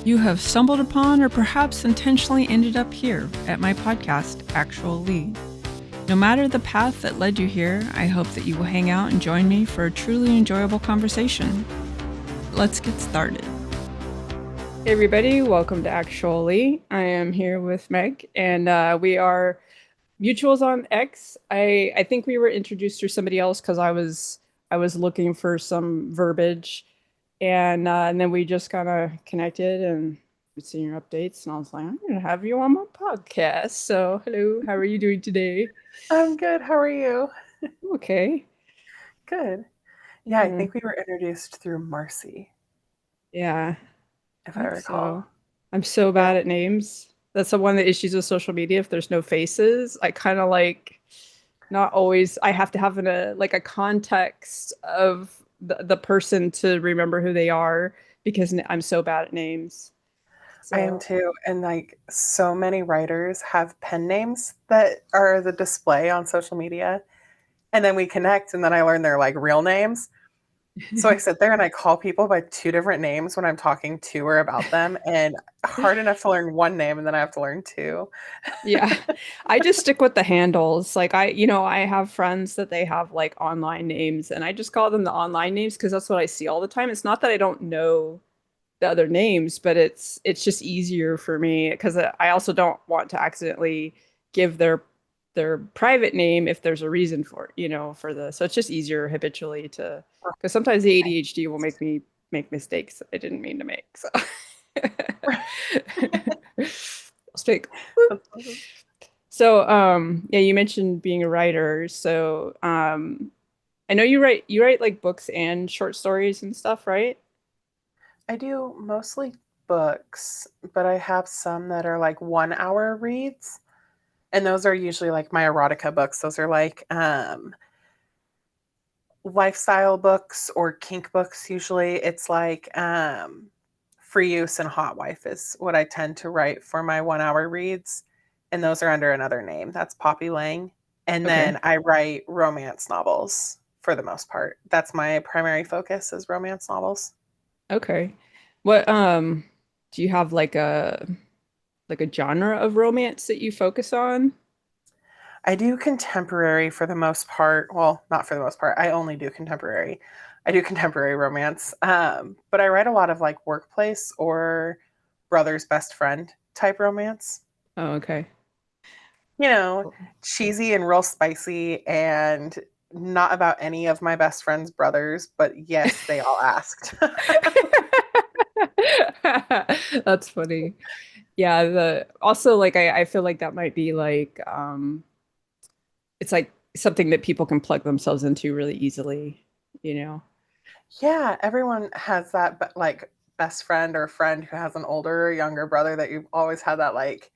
You have stumbled upon or perhaps intentionally ended up here at my podcast, Actual Leigh. No matter the path that led you here, I hope that you will hang out and join me for a truly enjoyable conversation. Let's get started. Hey everybody, welcome to Actual Leigh. I am here with Meg, and we are mutuals on X. I think we were introduced through somebody else because I was looking for some verbiage, and then we just kind of connected and seeing your updates, and I was like, I'm gonna have you on my podcast. So hello, how are you doing today? I'm good. How are you? Okay. Good. Yeah, I Yeah. think we were introduced through Marcy, Yeah, if I I think recall. so. I'm so Yeah. bad at names. That's one of the issues with social media. If there's no faces, I kind of like not always. I have to have a context of the person to remember who they are because I'm so bad at names. I am So too. And like so many writers have pen names that are the display on social media. And then we connect and then I learn their like real names. So I sit there and I call people by two different names when I'm talking to or about them. And hard enough to learn one name and then I have to learn two. yeah, I just stick with the handles. Like I have friends that they have like online names, and I just call them the online names because that's what I see all the time. It's not that I don't know the other names, but it's just easier for me because I also don't want to accidentally give their private name if there's a reason for it, for the so it's just easier habitually to because sometimes the ADHD will make me make mistakes I didn't mean to make. So speak. So yeah, you mentioned being a writer. So I know you write like books and short stories and stuff, right? I do mostly books, but I have some that are like 1 hour reads. And those are usually like my erotica books. Those are like lifestyle books or kink books. Usually it's like free use and hot wife is what I tend to write for my 1 hour reads. And those are under another name. That's Poppy Lang. And Okay. then I write romance novels for the most part. That's my primary focus is romance novels. Okay. What do you have like a genre of romance that you focus on? I do contemporary for the most part. Well, not for the most part. I only do contemporary. I do contemporary romance. But I write a lot of like workplace or brother's best friend type romance. Oh, okay. You know, cheesy and real spicy and not about any of my best friend's brothers, but yes, they all asked. That's funny. Yeah, the also like I feel like that might be like it's like something that people can plug themselves into really easily, you know. Yeah, everyone has that like best friend or friend who has an older or younger brother that you've always had that like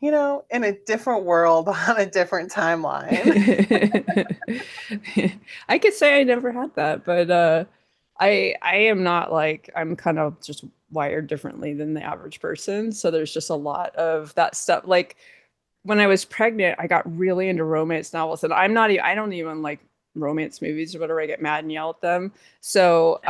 in a different world on a different timeline. I could say I never had that, but I am not like I'm kind of just wired differently than the average person. So there's just a lot of that stuff. Like when I was pregnant, I got really into romance novels, and I don't even like romance movies or whatever. I get mad and yell at them. So,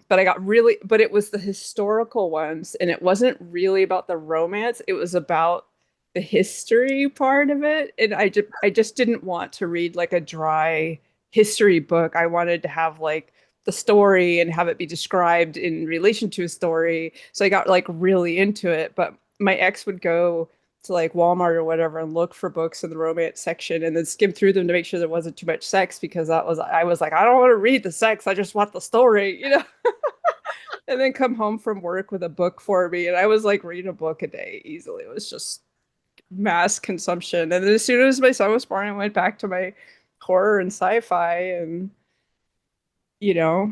but I got really, but it was the historical ones, and it wasn't really about the romance. It was about the history part of it, and I just didn't want to read like a dry history book. I wanted to have like the story and have it be described in relation to a story. So I got like really into it, but my ex would go to like Walmart or whatever and look for books in the romance section and then skim through them to make sure there wasn't too much sex because I was like, I don't want to read the sex, I just want the story, and then come home from work with a book for me. And I was like reading a book a day easily. It was just mass consumption. And then as soon as my son was born, I went back to my horror and sci-fi and you know,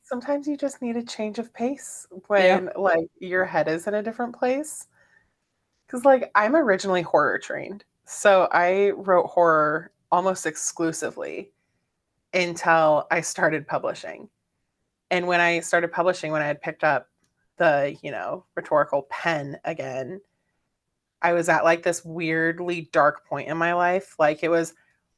Sometimes you just need a change of pace yeah. when like your head is in a different place. Cause like I'm originally horror trained. So I wrote horror almost exclusively until I started publishing. And when I started publishing, when I had picked up the, rhetorical pen again, I was at like this weirdly dark point in my life. Like it was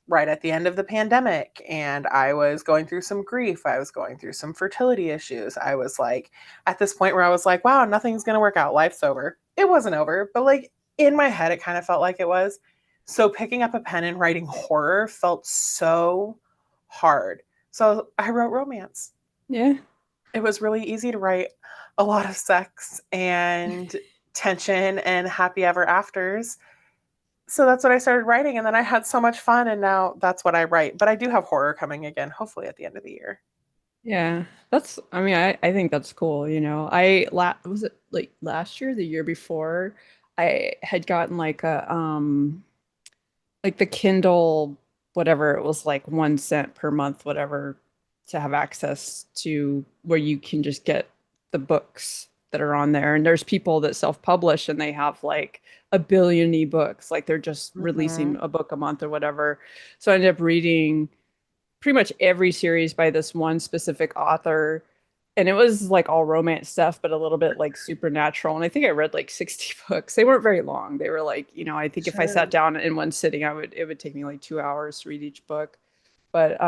right at the end of the pandemic and I was going through some grief. I was going through some fertility issues. I was like at this point where I was like, wow, nothing's going to work out. Life's over. It wasn't over, but like in my head, it kind of felt like it was. So picking up a pen and writing horror felt so hard. So I wrote romance. Yeah. It was really easy to write a lot of sex and tension and happy ever afters. So that's what I started writing, and then I had so much fun, and now that's what I write. But I do have horror coming again, hopefully at the end of the year. Yeah. That's, I mean, I think that's cool, you know. I la was it like last year, the year before, I had gotten like the Kindle, whatever, it was like 1 cent per month, whatever, to have access to where you can just get the books that are on there. And there's people that self-publish and they have like a billion ebooks, like they're just releasing Mhm. a book a month or whatever. So I ended up reading pretty much every series by this one specific author. And it was like all romance stuff, but a little bit like supernatural. And I think I read like 60 books. They weren't very long. They were like, you know, I think if I sat Sure. down in one sitting, it would take me like 2 hours to read each book. But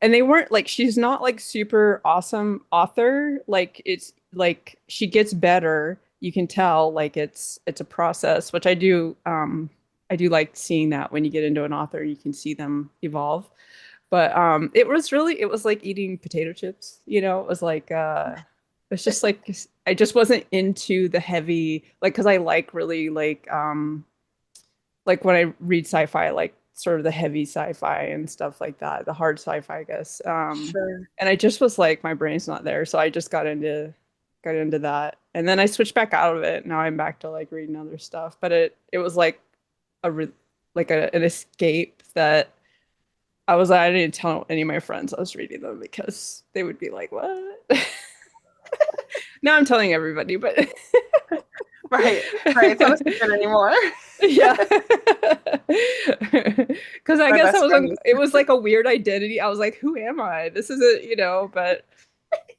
and they weren't like she's not like super awesome author. Like it's like she gets better. You can tell like it's a process, which I do like seeing that when you get into an author, you can see them evolve. But it was like eating potato chips, you know? It was it's just like I just wasn't into the heavy like because I like really like when I read sci-fi, like sort of the heavy sci-fi and stuff like that, the hard sci-fi, I guess. Sure. And I just was like, my brain's not there, so I just got into that, and then I switched back out of it. Now I'm back to like reading other stuff, but it was like a re like an escape that I didn't tell any of my friends I was reading them because they would be like, "What?" Now I'm telling everybody, but Right. Right. It's not a secret anymore. yeah. Because I My guess I best was friend on, used it was like a weird identity. I was like, who am I? This isn't, you know, but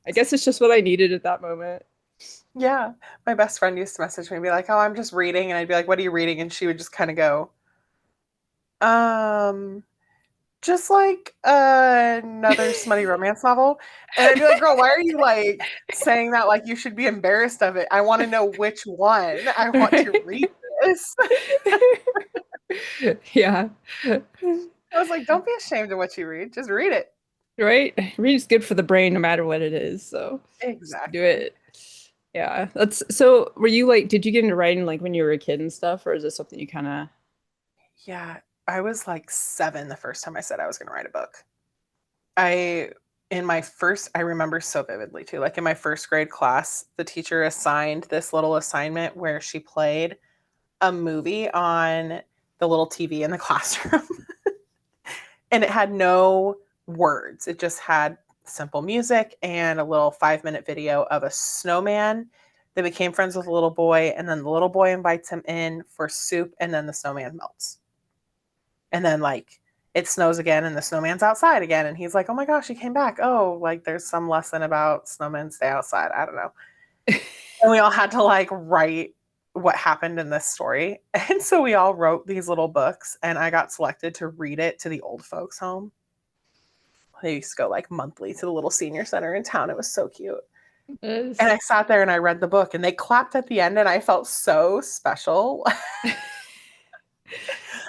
I guess it's just what I needed at that moment. yeah. My best friend used to message me and be like, oh, I'm just reading. And I'd be like, what are you reading? And she would just kind of go, um, just like another smutty romance novel. And I'd be like, girl, why are you like saying that like you should be embarrassed of it? I want to know which one. I want to read this. Yeah. I was like, don't be ashamed of what you read. Just read it. Right? Read is good for the brain no matter what it is. So just do Exactly. it. Yeah. That's so were you like, did you get into writing like when you were a kid and stuff, or is this something you kind of Yeah. I was like 7 the first time I said I was going to write a book. I I remember so vividly too. Like in my first grade class, the teacher assigned this little assignment where she played a movie on the little TV in the classroom and it had no words. It just had simple music and a little 5-minute video of a snowman that became friends with a little boy and then the little boy invites him in for soup and then the snowman melts. And then like it snows again and the snowman's outside again and he's like, "Oh my gosh, he came back. Oh, like there's some lesson about snowmen stay outside." I don't know. And we all had to like write what happened in this story. And so we all wrote these little books and I got selected to read it to the old folks home. They used to go like monthly to the little senior center in town. It was so cute. And is? I sat there and I read the book and they clapped at the end and I felt so special.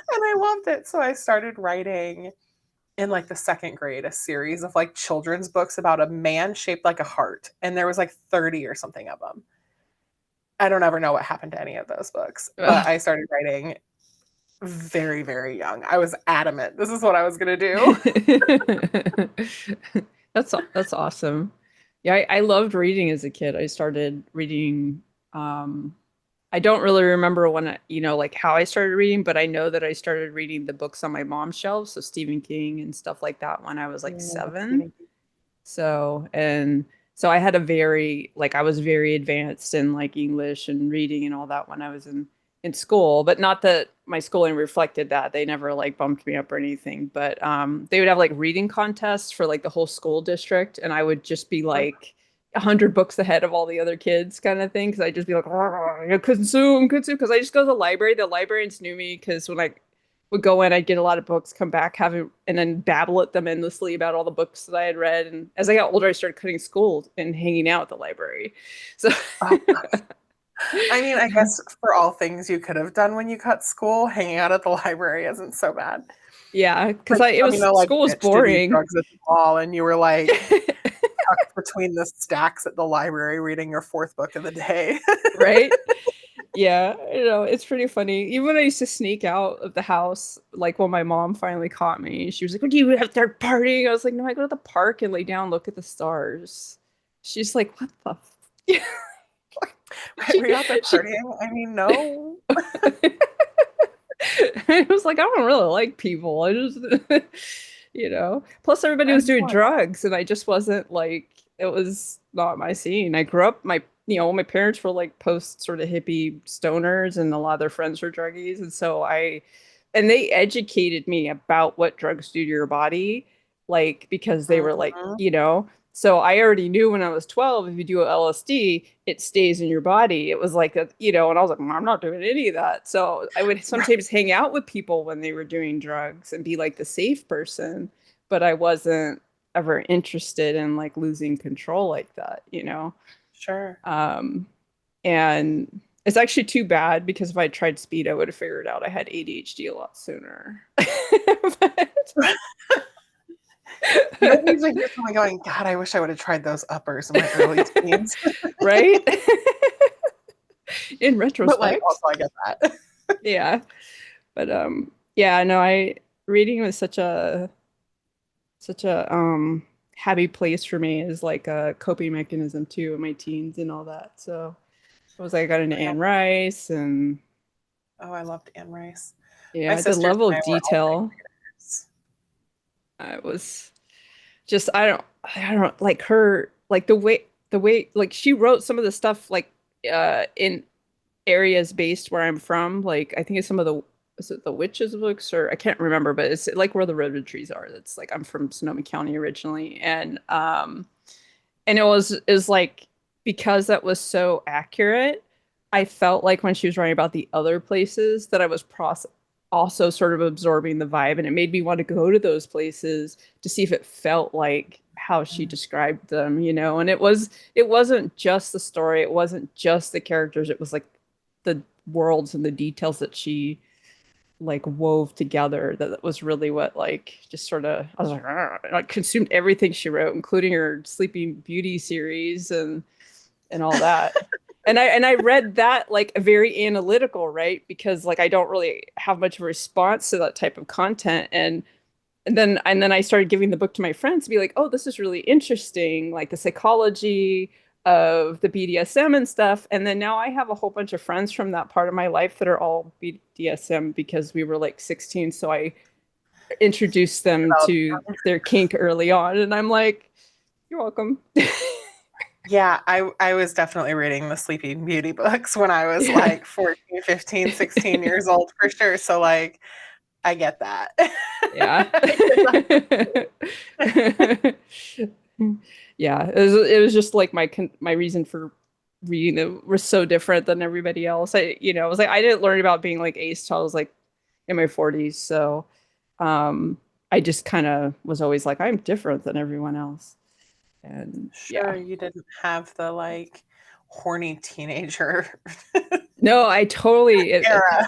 And I loved it. So I started writing in like the second grade a series of like children's books about a man shaped like a heart. And there was like 30 or something of them. I don't ever know what happened to any of those books, but Ugh. I started writing very, very young. I was adamant. This is what I was going to do. That's awesome. Yeah, I loved reading as a kid. I started reading um I don't really remember when you know, like how I started reading, but I know that I started reading the books on my mom's shelves, so Stephen King and stuff like that when I was like Yeah, I love 7. Stephen King. So I had a very like I was very advanced in like English and reading and all that when I was in school, but not that my schooling reflected that. They never like bumped me up or anything, but they would have like reading contests for like the whole school district and I would just be like 100 books ahead of all the other kids kind of thing because I'd just be like, "Argh, consume, consume," because I just go to the library. The librarians knew me because when I would go in, I'd get a lot of books, come back, having and then babble at them endlessly about all the books that I had read. And as I got older, I started cutting school and hanging out at the library. So Oh, I mean, I guess for all things you could have done when you cut school, hanging out at the library isn't so bad. yeah, because Like I it some, was like school was bitch to do boring. drugs at the mall, and you were like tucked between the stacks at the library reading your fourth book of the day. Right? Yeah, it's pretty funny. Even when I used to sneak out of the house, like when my mom finally caught me, she was like, "What do you have there partying?" I was like, "No, I go to the park and lay down, look at the stars." She's like, "What the Right? she, Were you out there she partying? I mean, no. I was like, I don't really like people. I just, Plus everybody was I'm doing more. drugs, and I just wasn't like, it was not my scene. I grew up, my parents were like post sort of hippie stoners, and a lot of their friends were druggies, and and they educated me about what drugs do to your body, like because they were like, Mhm. so I already knew when I was 12, if you do LSD, it stays in your body. It was like and I was like, I'm not doing any of that. So I would Right. sometimes hang out with people when they were doing drugs and be like the safe person, but I wasn't ever interested in like losing control like that. Sure. Um, and it's actually too bad because if I tried speed, I would have figured out I had ADHD a lot sooner. You don't usually hear someone going, God, I wish I would have tried those uppers in my early teens. Right? In But like retrospect. also I get that. Yeah. But yeah, no, I reading was such a happy place for me as like a coping mechanism too in my teens and all that. So I was like I got into Yeah. Anne Rice and Oh, I loved Anne Rice. My yeah, the sisters level and of I were all big detail. readers. I was just I don't like her like the way like she wrote some of the stuff like in areas based where I'm from. Like I think it's some of the is it the witches books or I can't remember, but it's like where the redwood trees are. That's like I'm from Sonoma County originally, and it was like because that was so accurate, I felt like when she was writing about the other places that I was process also sort of absorbing the vibe, and it made me want to go to those places to see if it felt like how she Mm. described them. And it wasn't just the story, it wasn't just the characters, it was like the worlds and the details that she like wove together that was really what like just sort of I was like, "Argh," like consumed everything she wrote, including her Sleeping Beauty series and all that. And I read that like a very analytical, right? Because like I don't really have much of a response to that type of content. And then I started giving the book to my friends to be like, oh, this is really interesting, like the psychology of the BDSM and stuff. And then now I have a whole bunch of friends from that part of my life that are all BDSM because we were like 16. So I introduced them Developed. to their kink early on. And I'm like, you're welcome. Yeah, I was definitely reading the Sleeping Beauty books when I was Yeah. like 14, 15, 16 years old for sure. So like I get that. Yeah. I get that. Yeah, it was just like my reason for reading it was so different than everybody else. I was like I didn't learn about being like ace till I was like in my 40s. So I just kind of was always like I'm different than everyone else. And Sure, yeah. you didn't have the like horny teenager No, I totally era.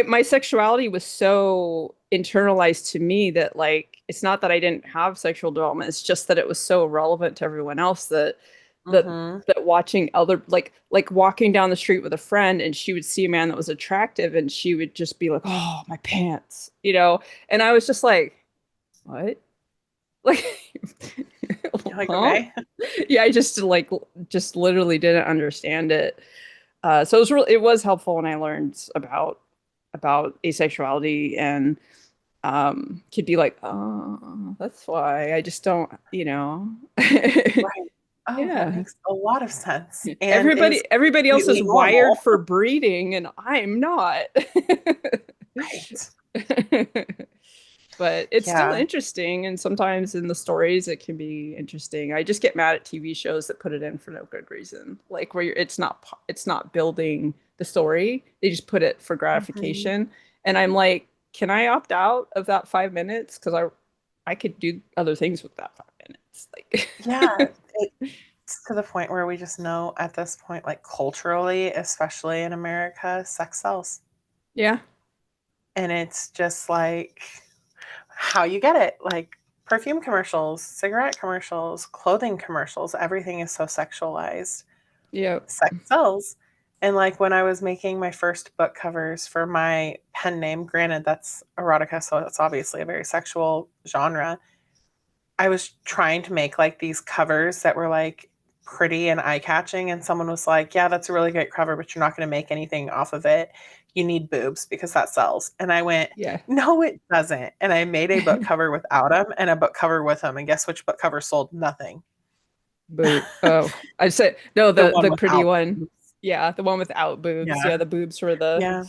my sexuality was so internalized to me that like it's not that I didn't have sexual development, it's just that it was so relevant to everyone else that Hmm. that watching other like walking down the street with a friend and she would see a man that was attractive and she would just be like, "Oh, my pants." And I was just like, "What?" Like You're like, huh? okay. Yeah, I just literally didn't understand it. So it was helpful when I learned about asexuality and could be like, oh, that's why I just don't. Right. Oh, that Yeah. makes a lot of sense and is Everybody else is completely wired normal. for breeding and I'm not. Right. But it's still Yeah. interesting, and sometimes in the stories it can be interesting. I just get mad at TV shows that put it in for no good reason, like where it's not building the story. They just put it for Mhm. gratification, and I'm like, can I opt out of that 5 minutes? Because I could do other things with that 5 minutes. Yeah, Like, it's to the point where we just know at this point, like culturally, especially in America, sex sells. yeah, And it's just like how you get it. Like perfume commercials, cigarette commercials, clothing commercials, everything is so sexualized. yeah, Sex sells. And like when I was making my first book covers for my pen name, granted that's erotica, so it's obviously a very sexual genre. I was trying to make like these covers that were like pretty and eye catching, and someone was like, "Yeah, that's a really great cover, but you're not going to make anything off of it. You need boobs because that sells." And I went, yeah. "No, it doesn't." And I made a book cover without them and a book cover with them. And guess which book cover sold? Nothing. Boo. Oh, I said no, The the one pretty without one. boobs. Yeah, the one without boobs. Yeah. Yeah, the boobs were the Yeah.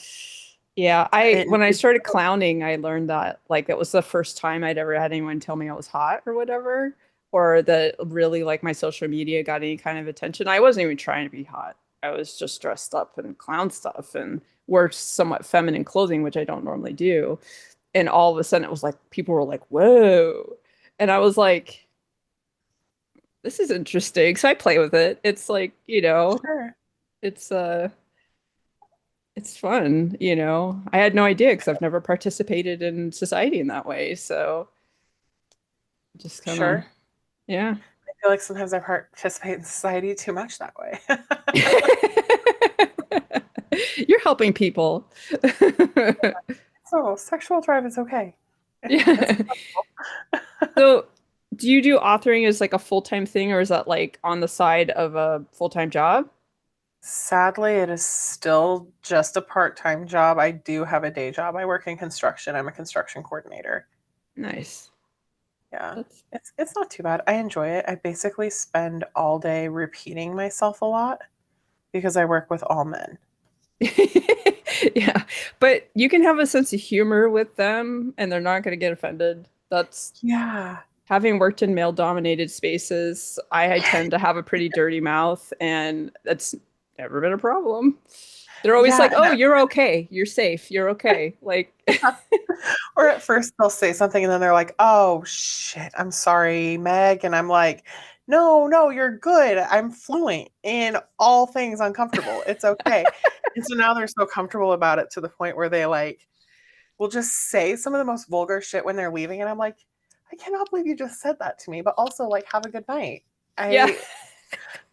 yeah. I And when I started clowning, I learned that like that was the first time I'd ever had anyone tell me I was hot or whatever, or that really like my social media got any kind of attention. I wasn't even trying to be hot. I was just dressed up in clown stuff and wore somewhat feminine clothing, which I don't normally do. And all of a sudden it was like people were like, "Whoa." And I was like, this is interesting. So I play with it. It's like, sure, it's it's fun, you know. I had no idea because I've never participated in society in that way. So just kind of, sure. yeah. I feel like sometimes I participate in society too much that way. You're helping people. So sexual drive is okay. It's Yeah. acceptable. So do you do authoring as like a full-time thing or is that like on the side of a full-time job? Sadly, it is still just a part-time job. I do have a day job. I work in construction. I'm a construction coordinator. Nice. Yeah. That's It's not too bad. I enjoy it. I basically spend all day repeating myself a lot because I work with all men. yeah. But you can have a sense of humor with them and they're not going to get offended. That's Yeah. having worked in male-dominated spaces, I tend to have a pretty dirty mouth, and that's never been a problem. They're always Yeah, like, "Oh, you're okay. You're safe. You're okay." Like, or at first they'll say something and then they're like, "Oh shit, I'm sorry, Meg." And I'm like, "No, no, you're good. I'm fluent in all things uncomfortable. It's okay." And so now they're so comfortable about it to the point where they like will just say some of the most vulgar shit when they're leaving and I'm like, "I cannot believe you just said that to me, but also like have a good night." yeah.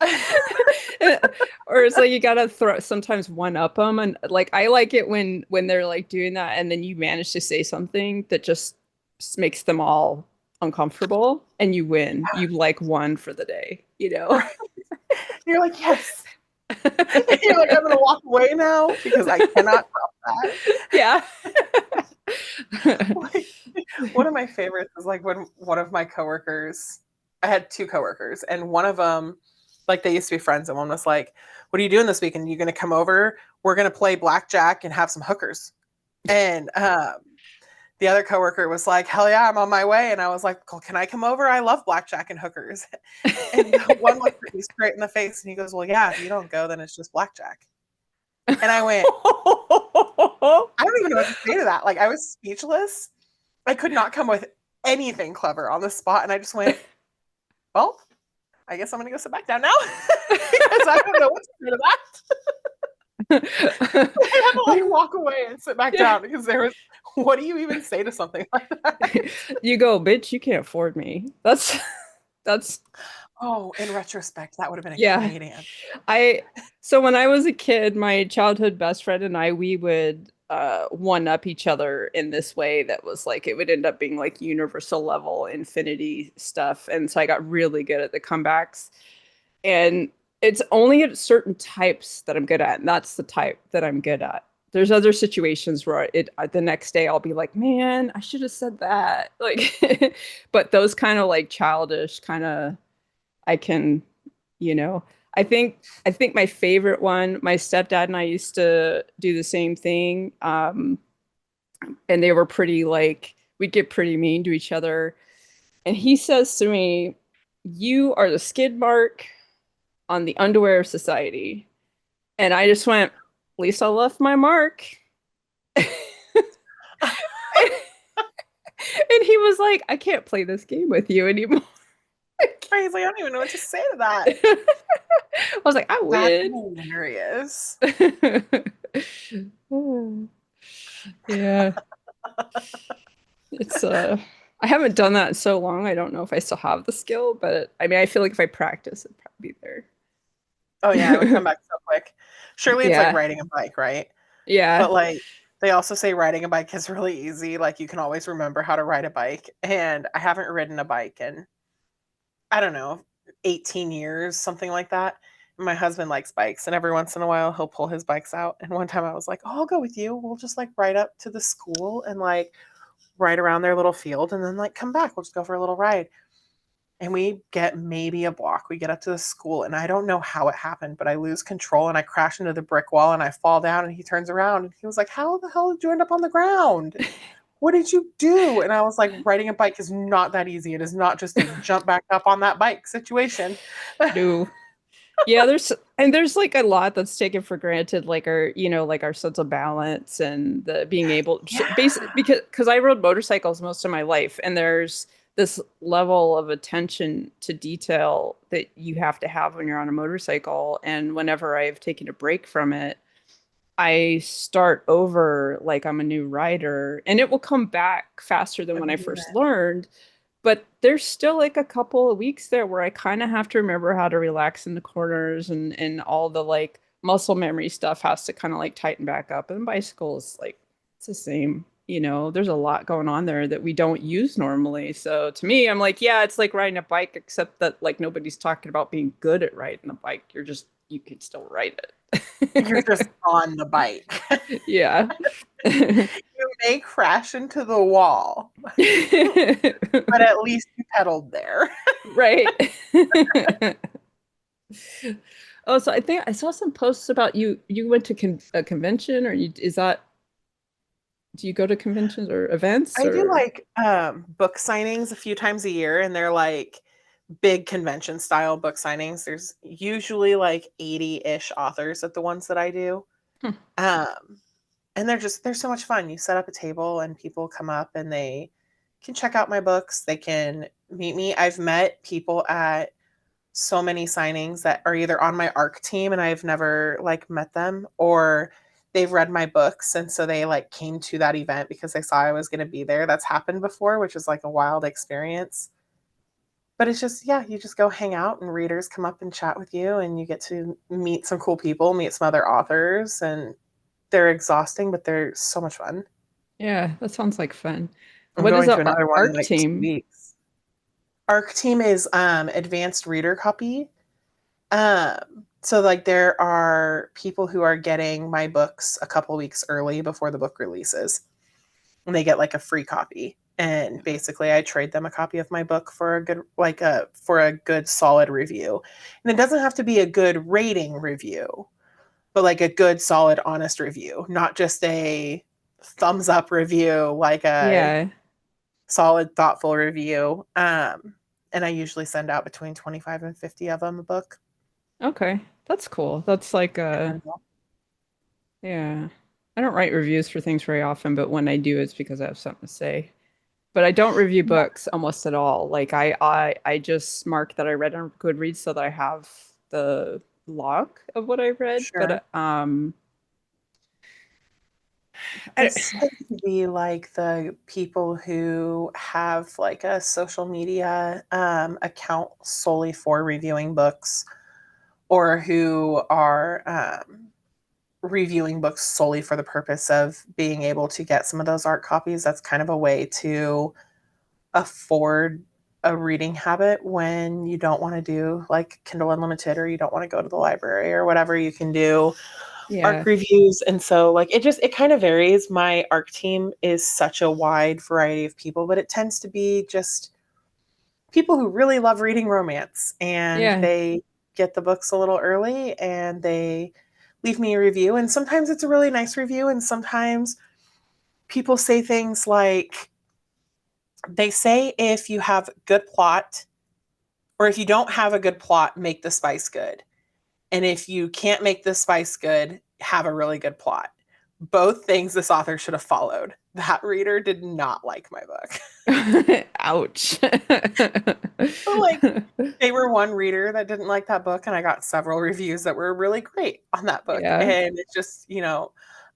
I Or it's like you gotta throw sometimes one up them, and like I like it when they're like doing that, and then you manage to say something that just makes them all uncomfortable, and you win. You like won for the day, you know? You're like, "Yes." You're like, "I'm gonna walk away now because I cannot top Yeah. that." Like, one of my favorites is like when one of my coworkers, I had two coworkers, and one of them, like they used to be friends, and one was like, "What are you doing this weekend? You gonna come over? We're gonna play blackjack and have some hookers." And the other coworker was like, "Hell yeah, I'm on my way." And I was like, "Well, can I come over? I love blackjack and hookers." And the one looked at me straight in the face, and he goes, "Well, yeah, if you don't go, then it's just blackjack." And I went, I don't even know what to say to that. Like I was speechless. I could not come with anything clever on the spot, and I just went, "Well, I guess I'm gonna go sit back down now because I don't know what to say to that." I had to like walk away and sit back Yeah. down because there was. What do you even say to something like that? You go, bitch, you can't afford me. That's Oh, in retrospect, that would have been a yeah. great answer. I so when I was a kid, my childhood best friend and I, we would one up each other in this way that was like it would end up being like universal level infinity stuff. And so I got really good at the comebacks. And it's only at certain types that I'm good at, and that's the type that I'm good at. There's other situations where it the next day I'll be like, man, I should have said that. Like, but those kind of like childish kind of I can, you know. I think my favorite one, my stepdad and I used to do the same thing. And they were pretty like we'd get pretty mean to each other. And he says to me, "You are the skid mark on the underwear of society." And I just went, "At least I left my mark." And he was like, I can't play this game with you anymore. Right, he's like, I don't even know what to say to that. I was like, I That's win. hilarious. Yeah. It's I haven't done that in so long. I don't know if I still have the skill, but I mean, I feel like if I practice, it'd probably Oh yeah, it would be there. come back so quick. Surely it's like Yeah. riding a bike, right? Yeah. But like they also say riding a bike is really easy. Like you can always remember how to ride a bike. And I haven't ridden a bike in, I don't know, 18 years, something like that. My husband likes bikes, and every once in a while he'll pull his bikes out. And one time I was like, "Oh, I'll go with you. We'll just like ride up to the school and like ride around their little field and then like come back. We'll just go for a little ride." And we get maybe a block. We get up to the school, and I don't know how it happened, but I lose control and I crash into the brick wall and I fall down. And he turns around and he was like, "How the hell did you end up on the ground? What did you do?" And I was like, riding a bike is not that easy. It is not just a jump back up on that bike situation. No. Yeah, there's like a lot that's taken for granted, like like our sense of balance and the being able Yeah. basically because I rode motorcycles most of my life, and there's this level of attention to detail that you have to have when you're on a motorcycle. And whenever I've taken a break from it, I start over like I'm a new rider, and it will come back faster than I when I believe first it. learned. But there's still like a couple of weeks there where I kind of have to remember how to relax in the corners, and all the like muscle memory stuff has to kind of like tighten back up. And bicycle is like it's the same. There's a lot going on there that we don't use normally. So to me, I'm like, yeah, it's like riding a bike, except that like nobody's talking about being good at riding a bike. You could still ride You're it. just on the bike. Yeah. You may crash into the wall, but at least you pedaled there. Right. Oh, so I think I saw some posts about you. You went to a convention, or do you go to conventions or events I do or? like book signings a few times a year, and they're like big convention style book signings. There's usually like 80-ish authors at the ones that I do. Hmm. Um, and they're so much fun. You set up a table and people come up and they can check out my books. They can meet me. I've met people at so many signings that are either on my ARC team and I've never like met them, or they've read my books and so they like came to that event because they saw I was going to be there. That's happened before, which is like a wild experience. But it's just, yeah, you just go hang out and readers come up and chat with you and you get to meet some cool people, meet some other authors, and they're exhausting, but they're so much fun. Yeah, that sounds like fun. I'm What is going a to another one in ARC like 2 team? weeks. ARC team is advanced reader copy. So like there are people who are getting my books a couple weeks early before the book releases, and they get like a free copy. And basically, I trade them a copy of my book for a good solid review. And it doesn't have to be a good rating review, but like a good solid honest review, not just a thumbs up review, like a Yeah. solid thoughtful review. And I usually send out between 25 and 50 of them a book. Okay. That's cool. That's like yeah. I don't write reviews for things very often, but when I do, it's because I have something to say. But I don't review books almost at all. Like I just mark that I read on Goodreads so that I have the log of what I read. Sure. But I, This tends to be like the people who have like a social media account solely for reviewing books, or who are reviewing books solely for the purpose of being able to get some of those art copies. That's kind of a way to afford a reading habit when you don't want to do like Kindle Unlimited, or you don't want to go to the library or whatever. You can do ARC yeah, reviews. And so like it kind of varies. My ARC team is such a wide variety of people, but it tends to be just people who really love reading romance, and yeah, they get the books a little early and they leave me a review. And sometimes it's a really nice review, and sometimes people say things like, they say if you have good plot, or if you don't have a good plot, make the spice good. And if you can't make the spice good, have a really good plot. both things this author should have followed. That reader did not like my book. Ouch. But like they were one reader that didn't like that book, and I got several reviews that were really great on that book. Yeah. And it's just, It's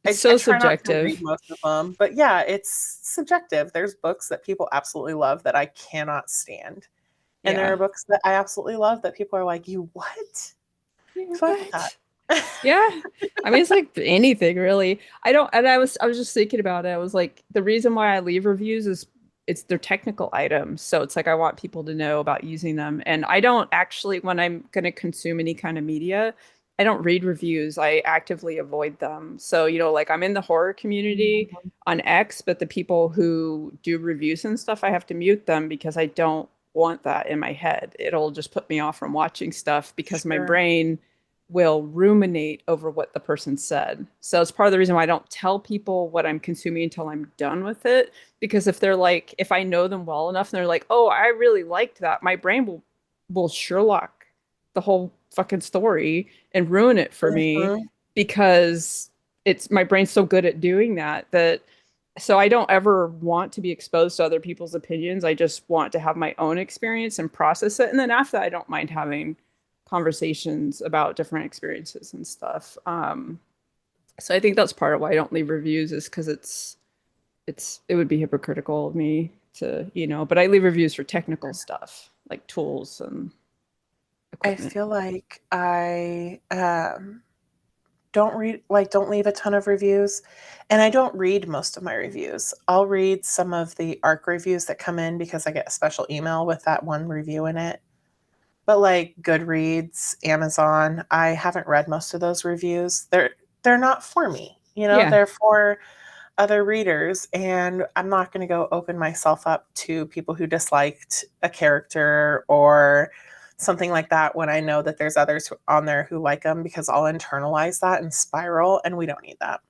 I so try not to read subjective. most of them, but yeah, it's subjective. There's books that people absolutely love that I cannot stand. And there are Yeah. books that I absolutely love that people are like, you what? Yeah, So I get what? that. Yeah. I mean, it's like anything really. I don't, and I was just thinking about it. I was like, the reason why I leave reviews is it's they're technical items. So it's like I want people to know about using them. And I don't actually, when I'm going to consume any kind of media, I don't read reviews. I actively avoid them. So, like I'm in the horror community on X, but the people who do reviews and stuff, I have to mute them because I don't want that in my head. It'll just put me off from watching stuff because my Sure. brain will ruminate over what the person said. So it's part of the reason why I don't tell people what I'm consuming until I'm done with it. Because if they're like, if I know them well enough and they're like, oh, I really liked that, my brain will Sherlock the whole fucking story and ruin it for me Mhm. because it's my brain's so good at doing that so I don't ever want to be exposed to other people's opinions. I just want to have my own experience and process it. And then after that, I don't mind having conversations about different experiences and stuff. So I think that's part of why I don't leave reviews is because it would be hypocritical of me to, but I leave reviews for technical stuff like tools and I equipment. feel like I don't leave a ton of reviews, and I don't read most of my reviews. I'll read some of the ARC reviews that come in because I get a special email with that one review in it. But like Goodreads, Amazon, I haven't read most of those reviews. They're not for me. Yeah. They're for other readers, and I'm not going to go open myself up to people who disliked a character or something like that when I know that there's others on there who like them, because I'll internalize that and spiral, and we don't need that.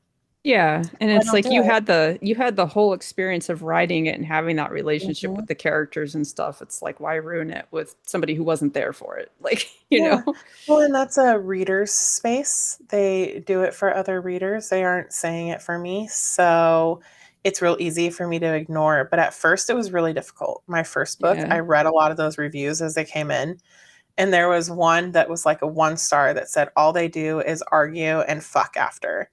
Yeah, and I it's don't like do it. you had the whole experience of writing it and having that relationship Mhm. with the characters and stuff. It's like why ruin it with somebody who wasn't there for it? Like, Yeah. Well, and that's a reader's space. They do it for other readers. They aren't saying it for me. So it's real easy for me to ignore. But at first, it was really difficult. My first book, Yeah. I read a lot of those reviews as they came in. And there was one that was like a 1 star that said, all they do is argue and fuck after.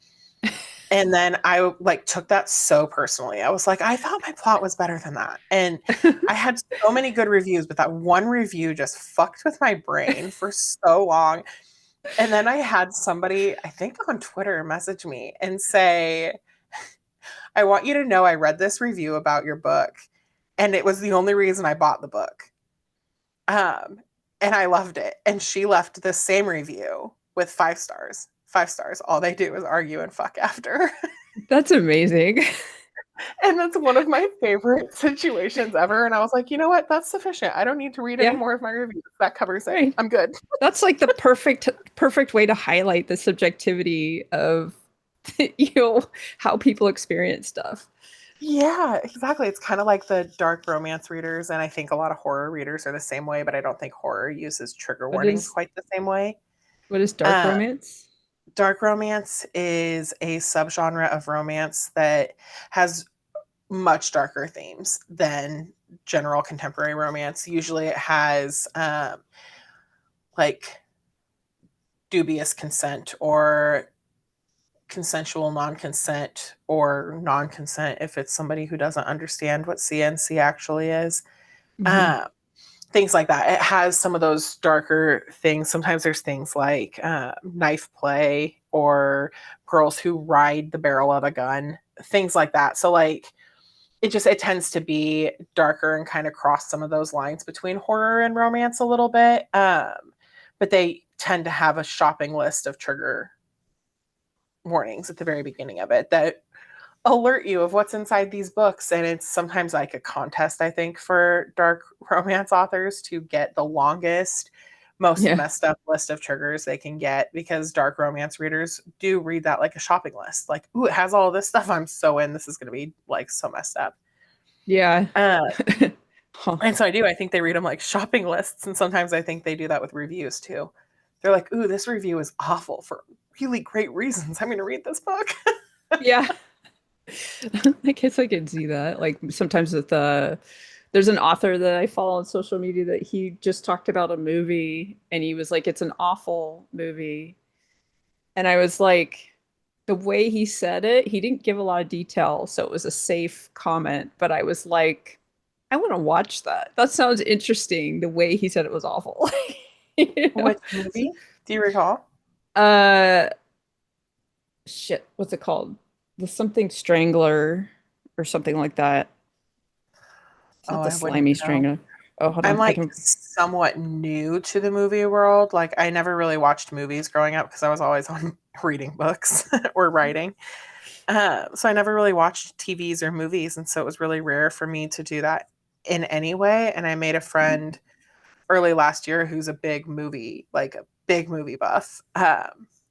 And then I like took that so personally. I was like, I thought my plot was better than that. And I had so many good reviews, but that one review just fucked with my brain for so long. And then I had somebody, I think on Twitter, message me and say, I want you to know I read this review about your book, and it was the only reason I bought the book. Um, and I loved it. And she left the same review with 5 stars. 5 stars. All they do is argue and fuck after. That's amazing. And that's one of my favorite situations ever. And I was like, you know what? That's sufficient. I don't need to read any Yeah. more of my reviews. That covers it. Right. I'm good. That's like the perfect way to highlight the subjectivity of you know how people experience stuff. Yeah, exactly. It's kind of like the dark romance readers. And I think a lot of horror readers are the same way, but I don't think horror uses trigger What warnings is quite the same way. what is dark Uh, romance? Dark romance is a subgenre of romance that has much darker themes than general contemporary romance. Usually it has like dubious consent or consensual non-consent or non-consent if it's somebody who doesn't understand what CNC actually is. Hmm. Uh, Things like that. It has some of those darker things. Sometimes there's things like knife play or girls who ride the barrel of a gun, things like that. So like it tends to be darker and kind of cross some of those lines between horror and romance a little bit. But they tend to have a shopping list of trigger warnings at the very beginning of it that alert you of what's inside these books. And it's sometimes like a contest, I think, for dark romance authors to get the longest, most Yeah. messed up list of triggers they can get, because dark romance readers do read that like a shopping list. Like, ooh, it has all this stuff. I'm so in. This is going to be like so messed up. Yeah. Uh, Huh. and so I do. I think they read them like shopping lists. And sometimes I think they do that with reviews too. They're like, ooh, this review is awful for really great reasons. I'm going to read this book. Yeah. I guess I could see that. Like sometimes with there's an author that I follow on social media that he just talked about a movie and he was like, it's an awful movie. And I was like, the way he said it, he didn't give a lot of detail, so it was a safe comment. But I was like, I want to watch that. That sounds interesting, the way he said it was awful. You know? Which movie? Do you recall? Uh, shit, what's it called? The something strangler or something like that. It's Oh, not the I wouldn't slimy know. strangler. Oh, hold I'm on. I like can. somewhat new to the movie world. Like I never really watched movies growing up because I was always on reading books or writing. So I never really watched TVs or movies, and so it was really rare for me to do that in any way. And I made a friend early last year who's a big movie buff.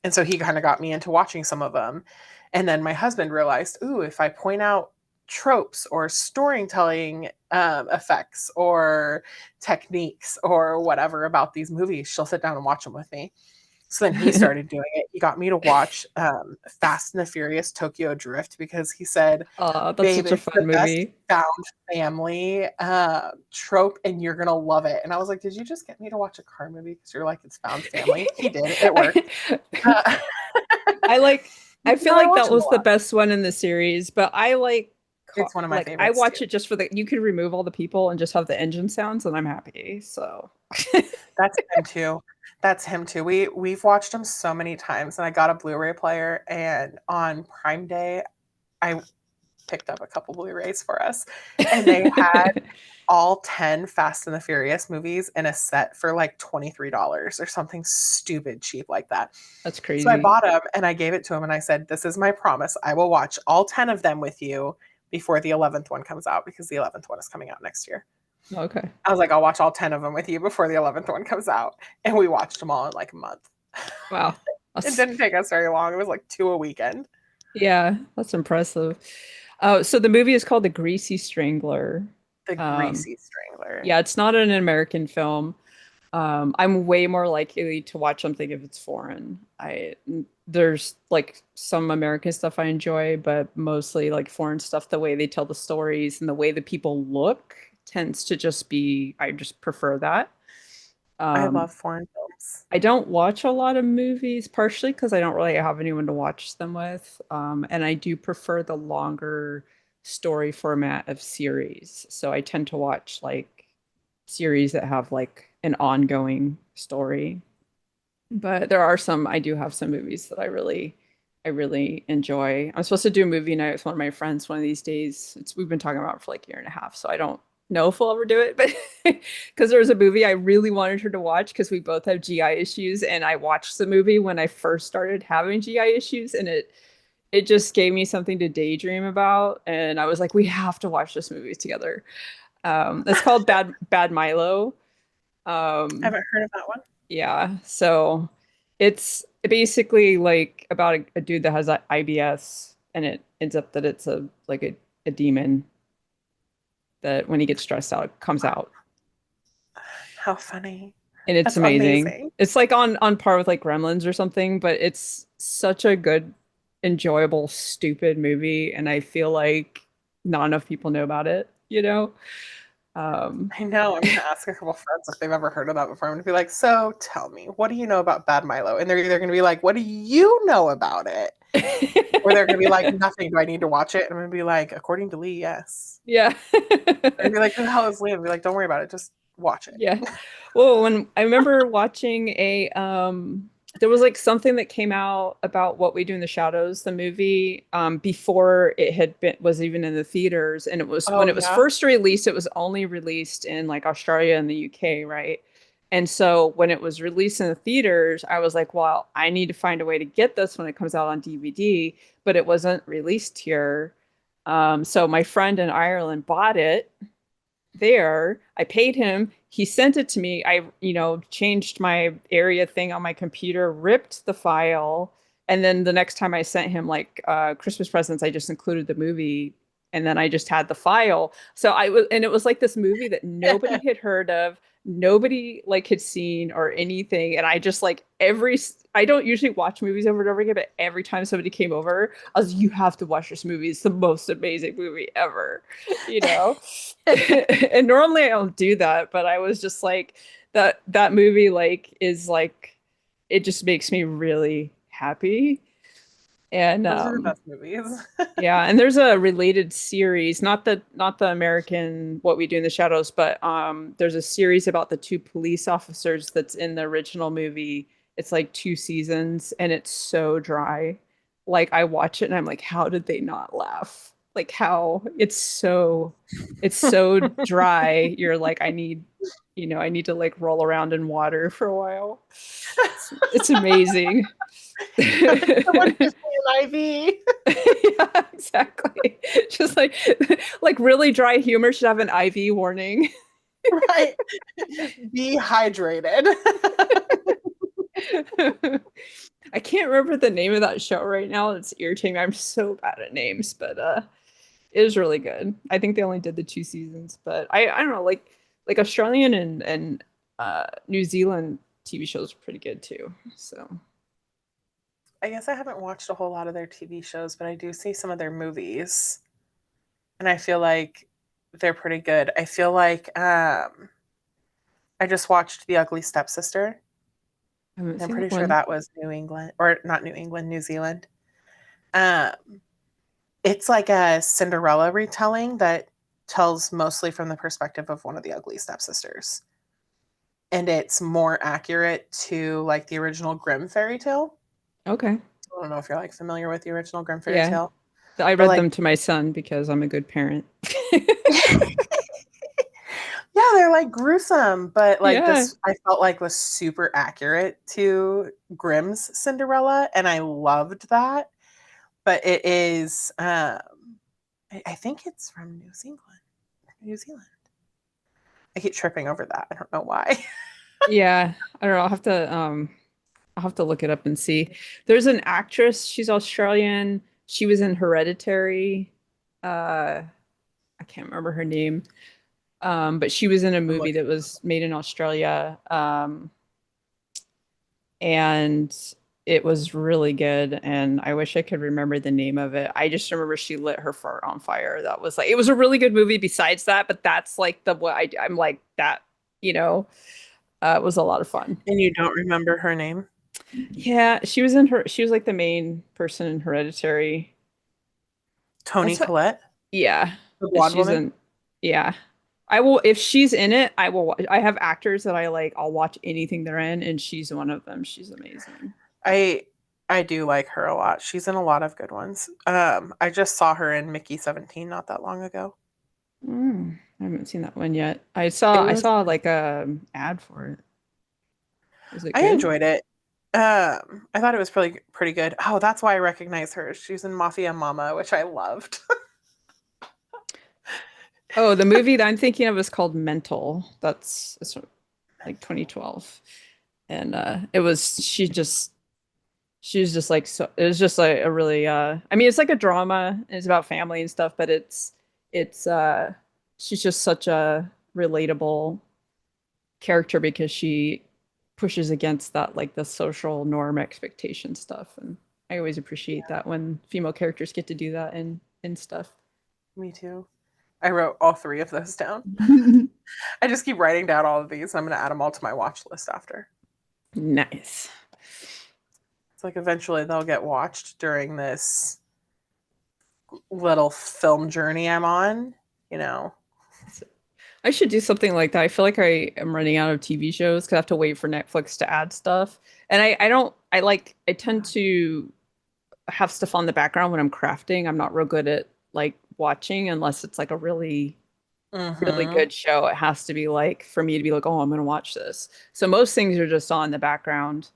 And so he kind of got me into watching some of them. And then my husband realized, ooh, if I point out tropes or storytelling effects or techniques or whatever about these movies, she'll sit down and watch them with me. So then he started doing it. He got me to watch Fast and the Furious Tokyo Drift because he said, Oh, that's babe, such a it's the fun best movie. found family trope and you're going to love it. And I was like, did you just get me to watch a car movie because you're like, it's found family? He did. It worked. Uh, I like I feel no, I like watch that them a was the lot. best one in the series, but I It's one of my like I favorites too. watch it just for the you can remove all the people and just have the engine sounds and I'm happy. So That's him too. That's him too. We've watched him so many times and I got a Blu-ray player and on Prime Day I picked up a couple Blu-rays for us and they had all 10 Fast and the Furious movies in a set for like $23 or something stupid cheap like that. That's So I crazy. bought them and I gave it to him and I said, this is my promise. I will watch all 10 of them with you before the 11th one comes out because the 11th one is coming out next year. Okay. I was like, I'll watch all 10 of them with you before the 11th one comes out. And we watched them all in like a month. Wow. It That's didn't take us very long. It was like two a weekend. yeah, that's impressive. So the movie is called The Greasy Strangler. The Um, Greasy Strangler. yeah, it's not an American film. I'm way more likely to watch something if it's foreign. There's like some American stuff I enjoy, but mostly like foreign stuff, the way they tell the stories and the way the people look tends to just be, I just prefer that. I Um, love foreign films. I don't watch a lot of movies, partially because I don't really have anyone to watch them with. And I do prefer the longer story format of series. So I tend to watch like series that have like an ongoing story. But there are some, I do have some movies that I really enjoy. I'm supposed to do a movie night with one of my friends one of these days. We've been talking about it for like a year and a half, so I don't know if we'll ever do it, but because there was a movie I really wanted her to watch because we both have GI issues, and I watched the movie when I first started having GI issues, and it just gave me something to daydream about, and I was like, we have to watch this movie together. It's called Bad Milo. I Um, haven't heard of that one. yeah, so it's basically like about a dude that has IBS, and it ends up that it's a demon that when he gets stressed out, it comes out, How funny. and it's That's amazing. amazing. It's like on par with like Gremlins or something, but it's such a good, enjoyable, stupid movie, and I feel like not enough people know about it, you know? Um, I know. I'm going to ask a couple friends if they've ever heard of that before. I'm going to be like, so tell me, what do you know about Bad Milo? And they're either going to be like, what do you know about it? Or they're going to be like, nothing. Do I need to watch it? And I'm going to be like, according to Leigh, yes. yeah. They're going to be like, who the hell is Leigh? And be like, don't worry about it. Just watch it. Yeah. Well, when I remember watching there was like something that came out about What We Do in the Shadows, the movie, before it had been was even in the theaters. And it was when Oh, it was yeah. first released, it was only released in like Australia and the UK, right? And so when it was released in the theaters, I was like, well, I need to find a way to get this when it comes out on DVD, but it wasn't released here. So my friend in Ireland bought it there. I paid him. He sent it to me. I, changed my area thing on my computer, ripped the file, and then the next time I sent him like Christmas presents, I just included the movie, and then I just had the file. So I was, and it was like this movie that nobody had heard of. nobody like had seen or anything. And I just like I don't usually watch movies over and over again, but every time somebody came over, I was, you have to watch this movie. It's the most amazing movie ever, you know? And normally I don't do that, but I was just like, that movie like is like, it just makes me really happy. And Those are the best movies. yeah, and there's a related series, not the American What We Do in the Shadows, but there's a series about the two police officers that's in the original movie. It's like two seasons and it's so dry. Like I watch it and I'm like, how did they not laugh? Like how it's so dry. You're like, I need to like roll around in water for a while. It's amazing. Someone gives me an IV. Yeah, exactly. Just like really dry humor should have an IV warning. Right. Be hydrated. I can't remember the name of that show right now. It's irritating. I'm so bad at names, but it was really good. I think they only did the two seasons, but I don't know, like Australian and New Zealand TV shows are pretty good too. So I guess I haven't watched a whole lot of their TV shows, but I do see some of their movies. And I feel like they're pretty good. I feel like I just watched The Ugly Stepsister. I haven't I'm seen pretty that sure one. that was New England, or not New England, New Zealand. Um, it's like a Cinderella retelling that tells mostly from the perspective of one of the ugly stepsisters. And it's more accurate to like the original Grimm fairy tale. Okay. I don't know if you're like familiar with the original Grimm fairy Yeah. tale, I but read like, them to my son because I'm a good parent. yeah, they're like gruesome, but like Yeah. this, I felt like was super accurate to Grimm's Cinderella, and I loved that. But it is, I think it's from New Zealand. New Zealand. I keep tripping over that. I don't know why. Yeah. I don't know. I'll have to look it up and see. There's an actress, she's Australian. She was in Hereditary. I can't remember her name. But she was in a I'm movie looking. that was made in Australia. And it was really good. And I wish I could remember the name of it. I just remember she lit her fart on fire. That was like, it was a really good movie besides that, but that's like the what I'm like that, you know, it was a lot of fun. And you don't remember her name? Yeah, she was like the main person in Hereditary. Tony That's what, Collette, yeah, the blonde she's woman. in, yeah. I will, if she's in it, I will watch. I have actors that I like, I'll watch anything they're in, and she's one of them. She's amazing. I I do like her a lot. She's in a lot of good ones. I just saw her in Mickey 17 not that long ago. I haven't seen that one yet. It I was saw like a ad for it. Was it I good? enjoyed it. I thought it was pretty good. Oh, that's why I recognize her. She's in Mafia Mama, which I loved. Oh, the movie that I'm thinking of is called Mental. It's like 2012. And she was just like so it was just like a really I mean it's like a drama and it's about family and stuff, but it's she's just such a relatable character because she pushes against that like the social norm expectation stuff. And I always appreciate that when female characters get to do that and stuff. Me too. I wrote all three of those down. I just keep writing down all of these. And I'm going to add them all to my watch list after. Nice. It's like eventually they'll get watched during this little film journey I'm on, you know. I should do something like that. I feel like I am running out of TV shows because I have to wait for Netflix to add stuff. And I don't, I tend to have stuff on the background when I'm crafting. I'm not real good at like watching unless it's like a really, really Mm-hmm. good show. It has to be like, for me to be like, oh, I'm going to watch this. So most things are just on the background.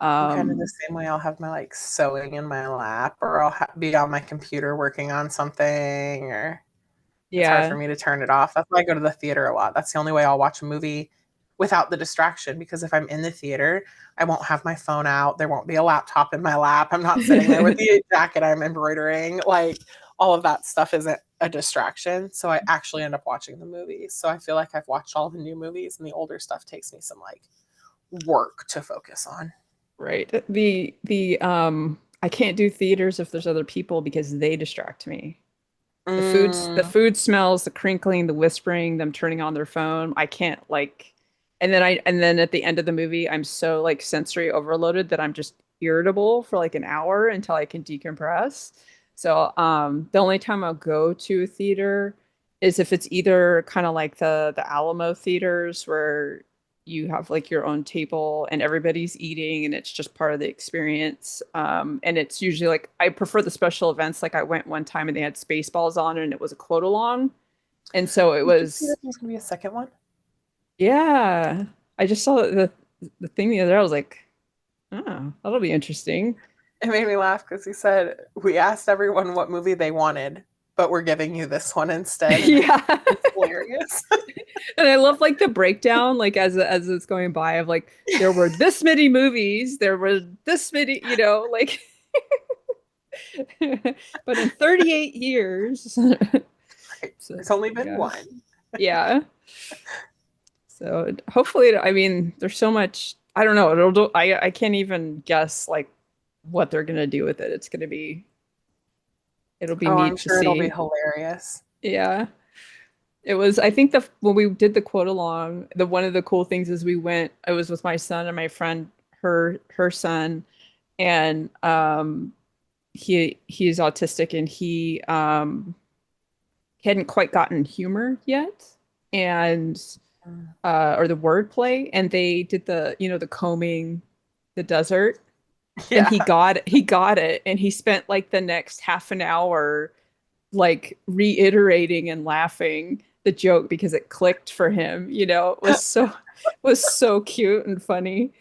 I'm kind of the Um, same way. I'll have my like sewing in my lap, or I'll be on my computer working on something, or it's hard for yeah. me to turn it off. That's why I go to the theater a lot. That's the only way I'll watch a movie without the distraction, because if I'm in the theater, I won't have my phone out. There won't be a laptop in my lap. I'm not sitting there with the jacket I'm embroidering. Like all of that stuff isn't a distraction. So I actually end up watching the movies. So I feel like I've watched all the new movies, and the older stuff takes me some like work to focus on. Right. The I can't do theaters if there's other people because they distract me. The Mm, food smells, the crinkling, the whispering, them turning on their phone. I can't like, and then at the end of the movie, I'm so like sensory overloaded that I'm just irritable for like an hour until I can decompress. So the only time I'll go to a theater is if it's either kind of like the Alamo theaters where you have like your own table and everybody's eating and it's just part of the experience. And it's usually like I prefer the special events. Like I went one time and they had Spaceballs on and it was a quote along. And so it did you see was, that there's gonna be a second one? yeah. I just saw the thing the other day. I was like, oh, that'll be interesting. It made me laugh because he said we asked everyone what movie they wanted, but we're giving you this one instead, and Yeah. it's hilarious. And I love like the breakdown, like as it's going by of like there were this many movies, there were this many, like but in 38 years. Right. So There's only been yeah. one. Yeah. So hopefully, I mean, there's so much, I don't know, I can't even guess like what they're gonna do with it. It'll be Oh, I'm neat to sure it'll be see. hilarious. Yeah. It was, I think the when we did the quote along, the one of the cool things is we went, I was with my son and my friend, her son, and he's autistic and he hadn't quite gotten humor yet. And Mm. or the wordplay, and they did the combing the desert, and Yeah. he got it, and he spent like the next half an hour like reiterating and laughing the joke because it clicked for him. It was so cute and funny.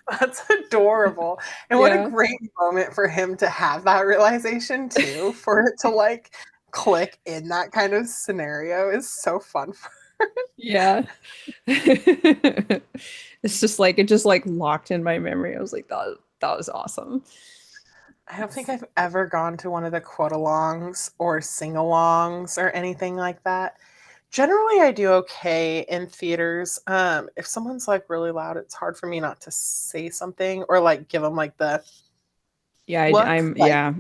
That's adorable. And what a Yeah, great moment for him to have that realization too, for it to like click in that kind of scenario is so fun. yeah. It's just like it just like locked in my memory. I was like, that was awesome. I don't think I've ever gone to one of the quote alongs or sing alongs or anything like that. Generally, I do okay in theaters. If someone's like really loud, it's hard for me not to say something or like give them like the Yeah, look. I'm Like, yeah.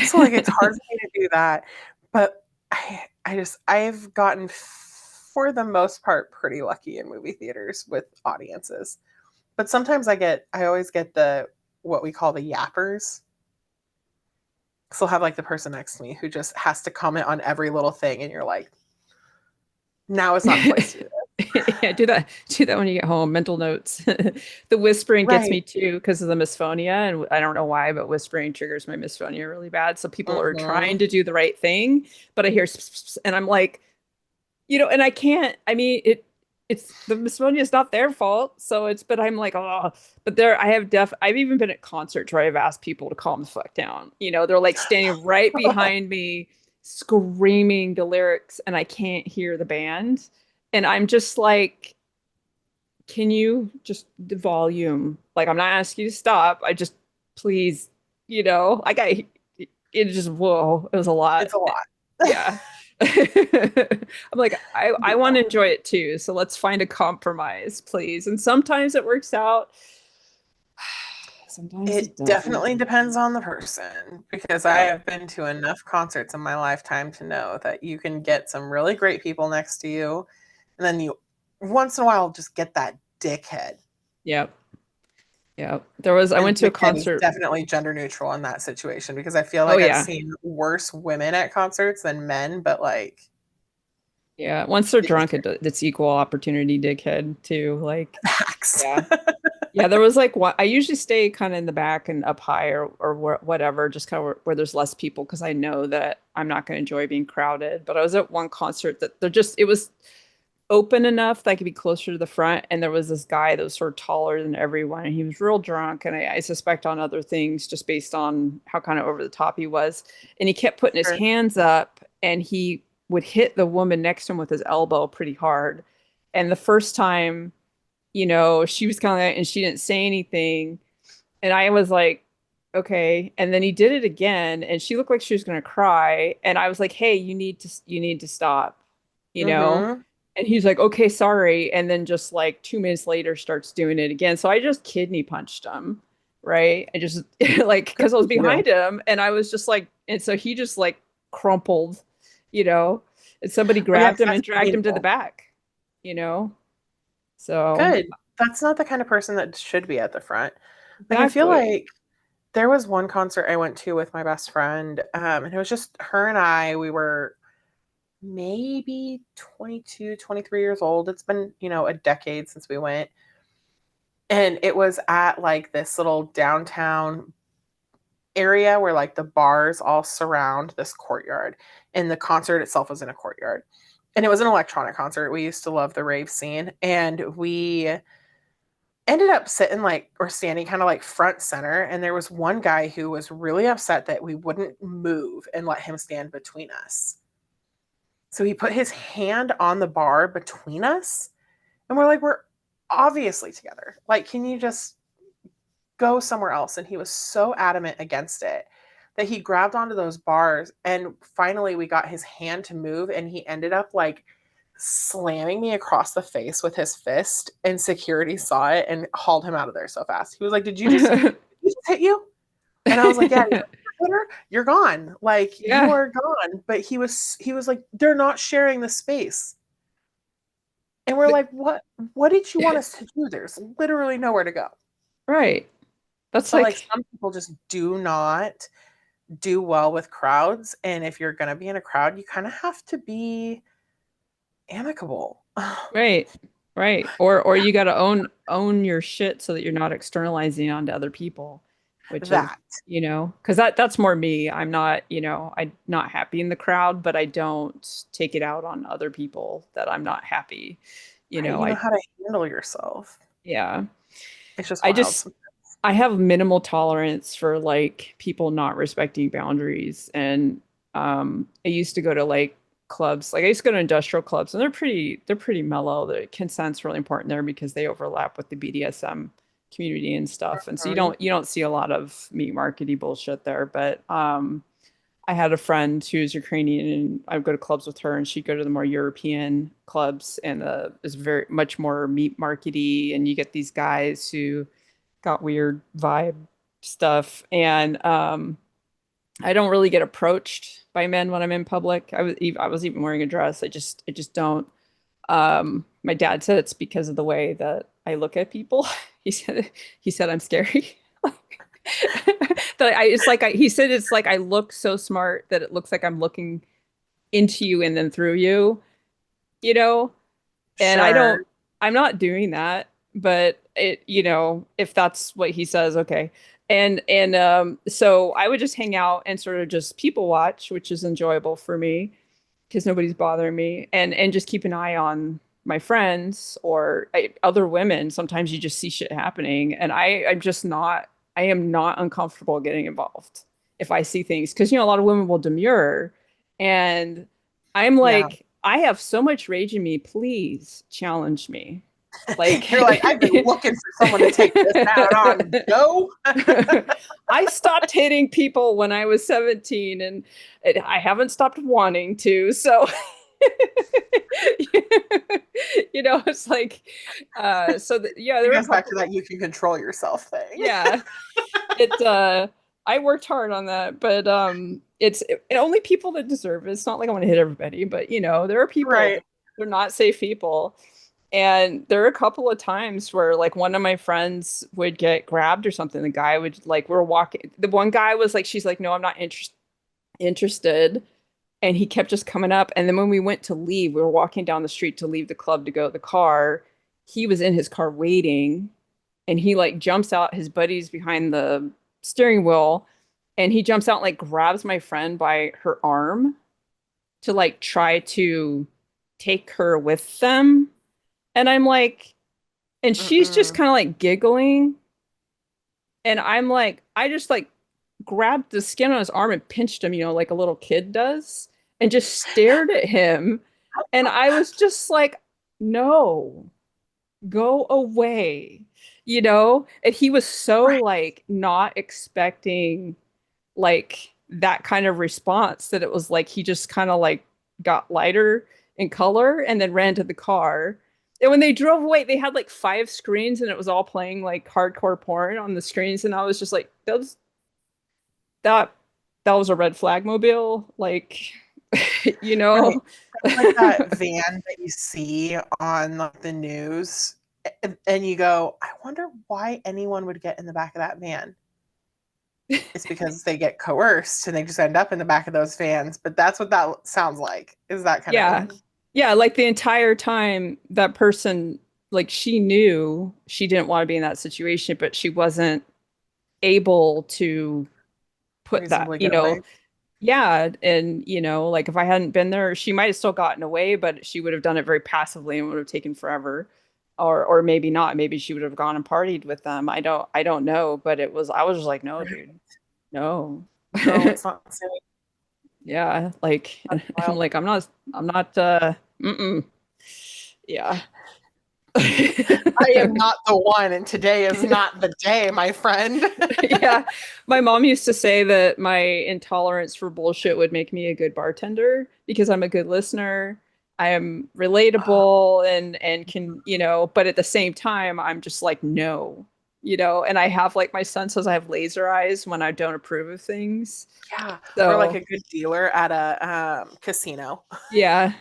so like it's hard for me to do that. But I've gotten for the most part pretty lucky in movie theaters with audiences. But sometimes I always get the what we call the yappers. So I'll have like the person next to me who just has to comment on every little thing, and you're like, now is not the place to do that. Yeah, do that when you get home. Mental notes. The whispering gets Right. me too because of the misphonia, and I don't know why, but whispering triggers my misphonia really bad. So people are trying Hmm. to do the right thing, but I hear and I'm like, and I can't. I mean, it's the misphonia is not their fault. So but I'm like, oh, but I've even been at concerts where I've asked people to calm the fuck down. They're like standing right behind me, screaming the lyrics, and I can't hear the band. And I'm just like, can you just the volume? Like, I'm not asking you to stop. I just, please, I got it just, whoa, it was a lot. It's a lot. Yeah. I'm like, I want Yeah. to enjoy it too. So let's find a compromise, please. And sometimes it works out, sometimes it It doesn't. definitely depends on the person because I Yeah. have been to enough concerts in my lifetime to know that you can get some really great people next to you, and then you once in a while just get that dickhead. Yep. Yep. I And went to a dickhead is concert. definitely gender neutral in that situation because I feel Oh like I've yeah. seen worse women at concerts than men, but like Yeah. Once they're the drunk, dickhead it's equal opportunity dickhead too. Like, hacks. yeah. Yeah, there was like one. I usually stay kind of in the back and up high or whatever, just kind of where there's less people because I know that I'm not going to enjoy being crowded. But I was at one concert that it was open enough that I could be closer to the front. And there was this guy that was sort of taller than everyone, and he was real drunk. And I suspect on other things just based on how kind of over the top he was. And he kept putting his Sure. hands up, and he would hit the woman next to him with his elbow pretty hard. And the first time she was kind of, and she didn't say anything. And I was like, okay. And then he did it again, and she looked like she was gonna cry. And I was like, hey, you need to stop, you know? Mm-hmm. And he's like, okay, sorry. And then just like 2 minutes later starts doing it again. So I just kidney punched him, right? I just like Good because I for was you. behind him and I was just like, and so he just like crumpled, you know, and somebody Well, yeah, grabbed 'cause him and that's dragged him to the painful. back, you know? So Good. That's not the kind of person that should be at the front. Like, I feel exactly. like there was one concert I went to with my best friend, and it was just her and I. We were maybe 22, 23 years old. It's been, a decade since we went. And it was at like this little downtown area where like the bars all surround this courtyard. And the concert itself was in a courtyard. And it was an electronic concert. We used to love the rave scene. And we ended up sitting like or standing kind of like front center. And there was one guy who was really upset that we wouldn't move and let him stand between us. So he put his hand on the bar between us. And we're like, we're obviously together. Like, can you just go somewhere else? And he was so adamant against it that he grabbed onto those bars. And finally, we got his hand to move. And he ended up like slamming me across the face with his fist. And security saw it and hauled him out of there so fast. He was like, did you just hit you? And I was like, yeah. He's like, you're gone. Like, you Yeah, are gone. But he was like, they're not sharing the space. And we're like, what did you want us to do? There's literally nowhere to go. right. That's But like like some people just do not do well with crowds. And if you're gonna be in a crowd, you kind of have to be amicable. right, right. Or you got to own your shit so that you're not externalizing onto other people, which is, That. because that's more me. I'm not, I'm not happy in the crowd, but I don't take it out on other people that I'm not happy. Right. You know I how to handle yourself. yeah. It's just I wild. just I have minimal tolerance for like people not respecting boundaries. And I used to go to like clubs. Like I used to go to industrial clubs and they're pretty mellow. The consent's really important there because they overlap with the BDSM community and stuff. And so you Mhm. don't you don't see a lot of meat markety bullshit there. But I had a friend who's Ukrainian and I would go to clubs with her and she'd go to the more European clubs and is very much more meat markety and you get these guys who got weird vibe stuff. And I don't really get approached by men when I'm in public. I was even wearing a dress. I just don't. My dad said it's because of the way that I look at people. He said I'm scary. He said it's like I look so smart that it looks like I'm looking into you and then through you, you know? And Sure. I'm not doing that, but if that's what he says, okay. And so I would just hang out and sort of just people watch, which is enjoyable for me because nobody's bothering me, and just keep an eye on my friends or other women. Sometimes you just see shit happening, and I am not uncomfortable getting involved if I see things because a lot of women will demur, and I'm Yeah. like, I have so much rage in me. Please challenge me. Like, You're like, I've been looking for someone to take this out on. Go. I stopped hitting people when I was 17 and I haven't stopped wanting to. So, it's like, yeah, It there were a goes back couple, to that you can control yourself thing. yeah, I worked hard on that, but only people that deserve it. It's not like I want to hit everybody, but there are people Right. that they're not safe people. And there are a couple of times where like one of my friends would get grabbed or something. The guy would like we're walking. The one guy was like, she's like, no, I'm not interested. And he kept just coming up. And then when we went to leave, we were walking down the street to leave the club to go to the car. He was in his car waiting and he like jumps out, his buddy's behind the steering wheel, and he jumps out and like grabs my friend by her arm to like try to take her with them. And I'm like, and she's just Mm-mm. kind of like giggling. And I'm like, I just like grabbed the skin on his arm and pinched him, like a little kid does, and just stared at him. And I was just like, no, go away. you know? And he was so Right. like not expecting like that kind of response that it was like he just kind of like got lighter in color and then ran to the car. And when they drove away, they had like five screens and it was all playing like hardcore porn on the screens. And I was just like, that that was a red flag mobile, like you Right. know. That's like that van that you see on like the news, and you go, I wonder why anyone would get in the back of that van. It's because they get coerced and they just end up in the back of those vans. But that's what that sounds like, is that kind of Yeah. thing. Yeah, like the entire time that person, like she knew she didn't want to be in that situation, but she wasn't able to put that, Reasonably get away. yeah, and like if I hadn't been there, she might have still gotten away, but she would have done it very passively and would have taken forever. Or maybe not. Maybe she would have gone and partied with them. I don't know, but I was just like, no, Right. dude. No. No, it's not safe. Yeah, like That's I'm wild. like I'm not mm-mm. Yeah. I am not the one, and today is not the day, my friend. Yeah. My mom used to say that my intolerance for bullshit would make me a good bartender because I'm a good listener. I am Oh, relatable and can, but at the same time, I'm just like, no, and I have like my son says I have laser eyes when I don't approve of things. yeah. Or like So a good dealer at a casino. yeah.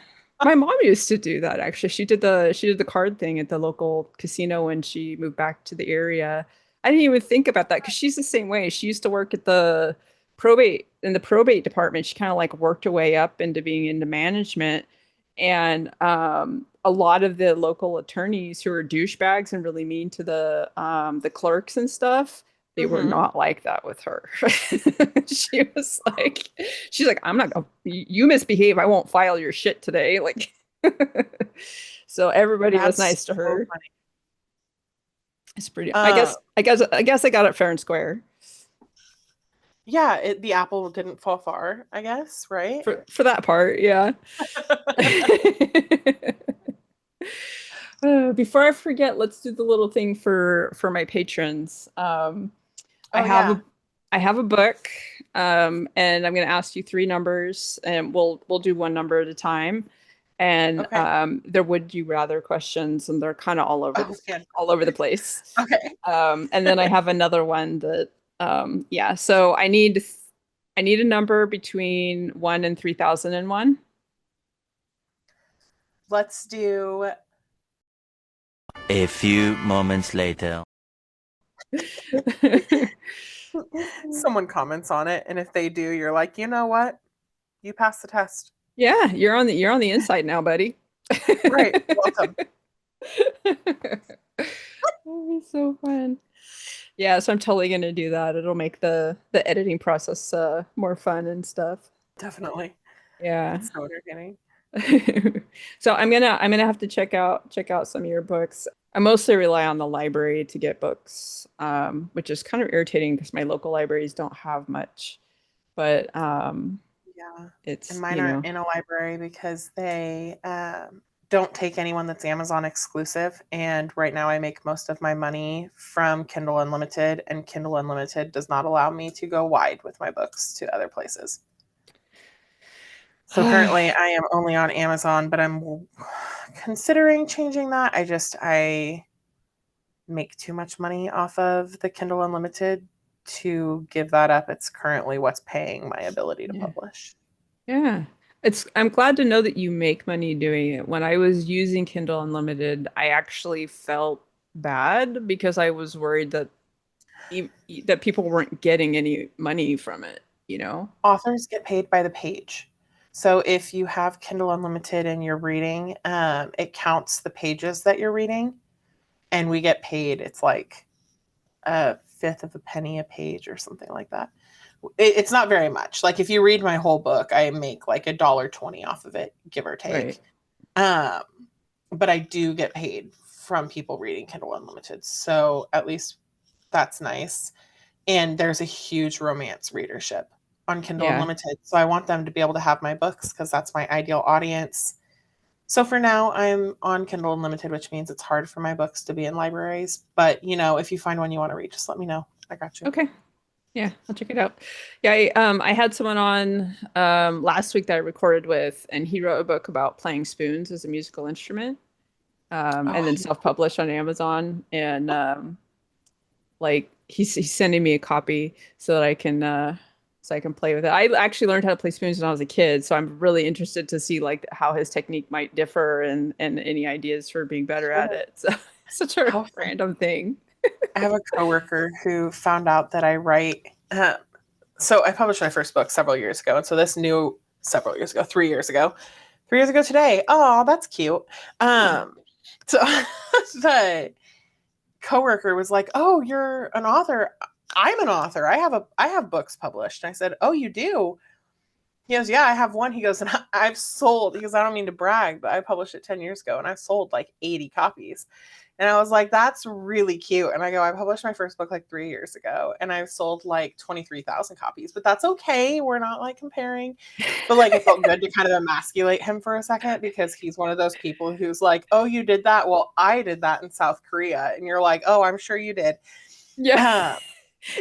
My mom used to do that actually. She did the card thing at the local casino when she moved back to the area. I didn't even think about that because she's the same way. She used to work at the probate department. She kind of like worked her way up into being into management. And a lot of the local attorneys who are douchebags and really mean to the clerks and stuff, they were Hmm. not like that with her. She was like, she's like, I'm not gonna, you misbehave. I won't file your shit today. Like, so everybody was That's nice to so her. funny. It's pretty, I Uh, guess, I guess, I guess I got it fair and square yeah, the apple didn't fall far, I guess, right? for that part. Yeah. Before I forget, let's do the little thing for my patrons. I Oh have yeah. a I have a book, and I'm going to ask you three numbers, and we'll do one number at a time. And Okay. they're would you rather questions, and they're kind of Oh man. all over the place. Okay. And then I have another one that yeah. So I need a number between 1 and 3,001. Let's do A few moments later. someone comments on it, and if they do, you're like, you know what? You passed the test. Yeah, you're on the inside now, buddy. Right. Welcome. That'll be so fun. Yeah, so I'm totally gonna do that. It'll make the editing process more fun and stuff. Definitely. Yeah. That's so entertaining. So I'm gonna have to check out some of your books. I mostly rely on the library to get books, which is kind of irritating because my local libraries don't have much. But Yeah. And it's mine aren't in a library because they don't take anyone that's Amazon exclusive. And right now, I make most of my money from Kindle Unlimited, and Kindle Unlimited does not allow me to go wide with my books to other places. So currently, I am only on Amazon, but I'm considering changing that. I make too much money off of the Kindle Unlimited to give that up. It's currently what's paying my ability to yeah. publish. Yeah. I'm glad to know that you make money doing it. When I was using Kindle Unlimited, I actually felt bad because I was worried that that people weren't getting any money from it, you know? Authors get paid by the page. So if you have Kindle Unlimited and you're reading, it counts the pages that you're reading, and we get paid. It's like a fifth of a penny a page or something like that. It's not very much. Like if you read my whole book, I make like $1.20 off of it, give or Right. take. Um, but I do get paid from people reading Kindle Unlimited. So at least that's nice. And there's a huge romance readership on Kindle Yeah. Unlimited. So I want them to be able to have my books because that's my ideal audience. So for now, I'm on Kindle Unlimited, which means it's hard for my books to be in libraries. But if you find one you want to read, just let me know. I got you. Okay. Yeah, I'll check it out. Yeah, I had someone on last week that I recorded with, and he wrote a book about playing spoons as a musical instrument, and Oh, then self-published on Amazon. And like he's sending me a copy so I can play with it. I actually learned how to play spoons when I was a kid, so I'm really interested to see like how his technique might differ and any ideas for being better at sure. it. So such a How fun. random thing. I have a coworker who found out that I write. So I published my first book several years ago, and so this new several years ago, 3 years ago, 3 years ago today. Oh, that's cute. Um, so the coworker was like, "Oh, you're an author. I'm an author. I have books published." And I said, "Oh, you do?" He goes, "Yeah, I have one." He goes, "And I've sold." He goes, "I don't mean to brag, but I published it 10 years ago, and I've sold like 80 copies." And I was like, "That's really cute." And I go, "I published my first book like 3 years ago, and I've sold like 23,000 copies, but that's okay. We're not like comparing." But like, it felt good to kind of emasculate him for a second because he's one of those people who's like, "Oh, you did that? Well, I did that in South Korea." And you're like, "Oh, I'm sure you did." Yeah. Uh,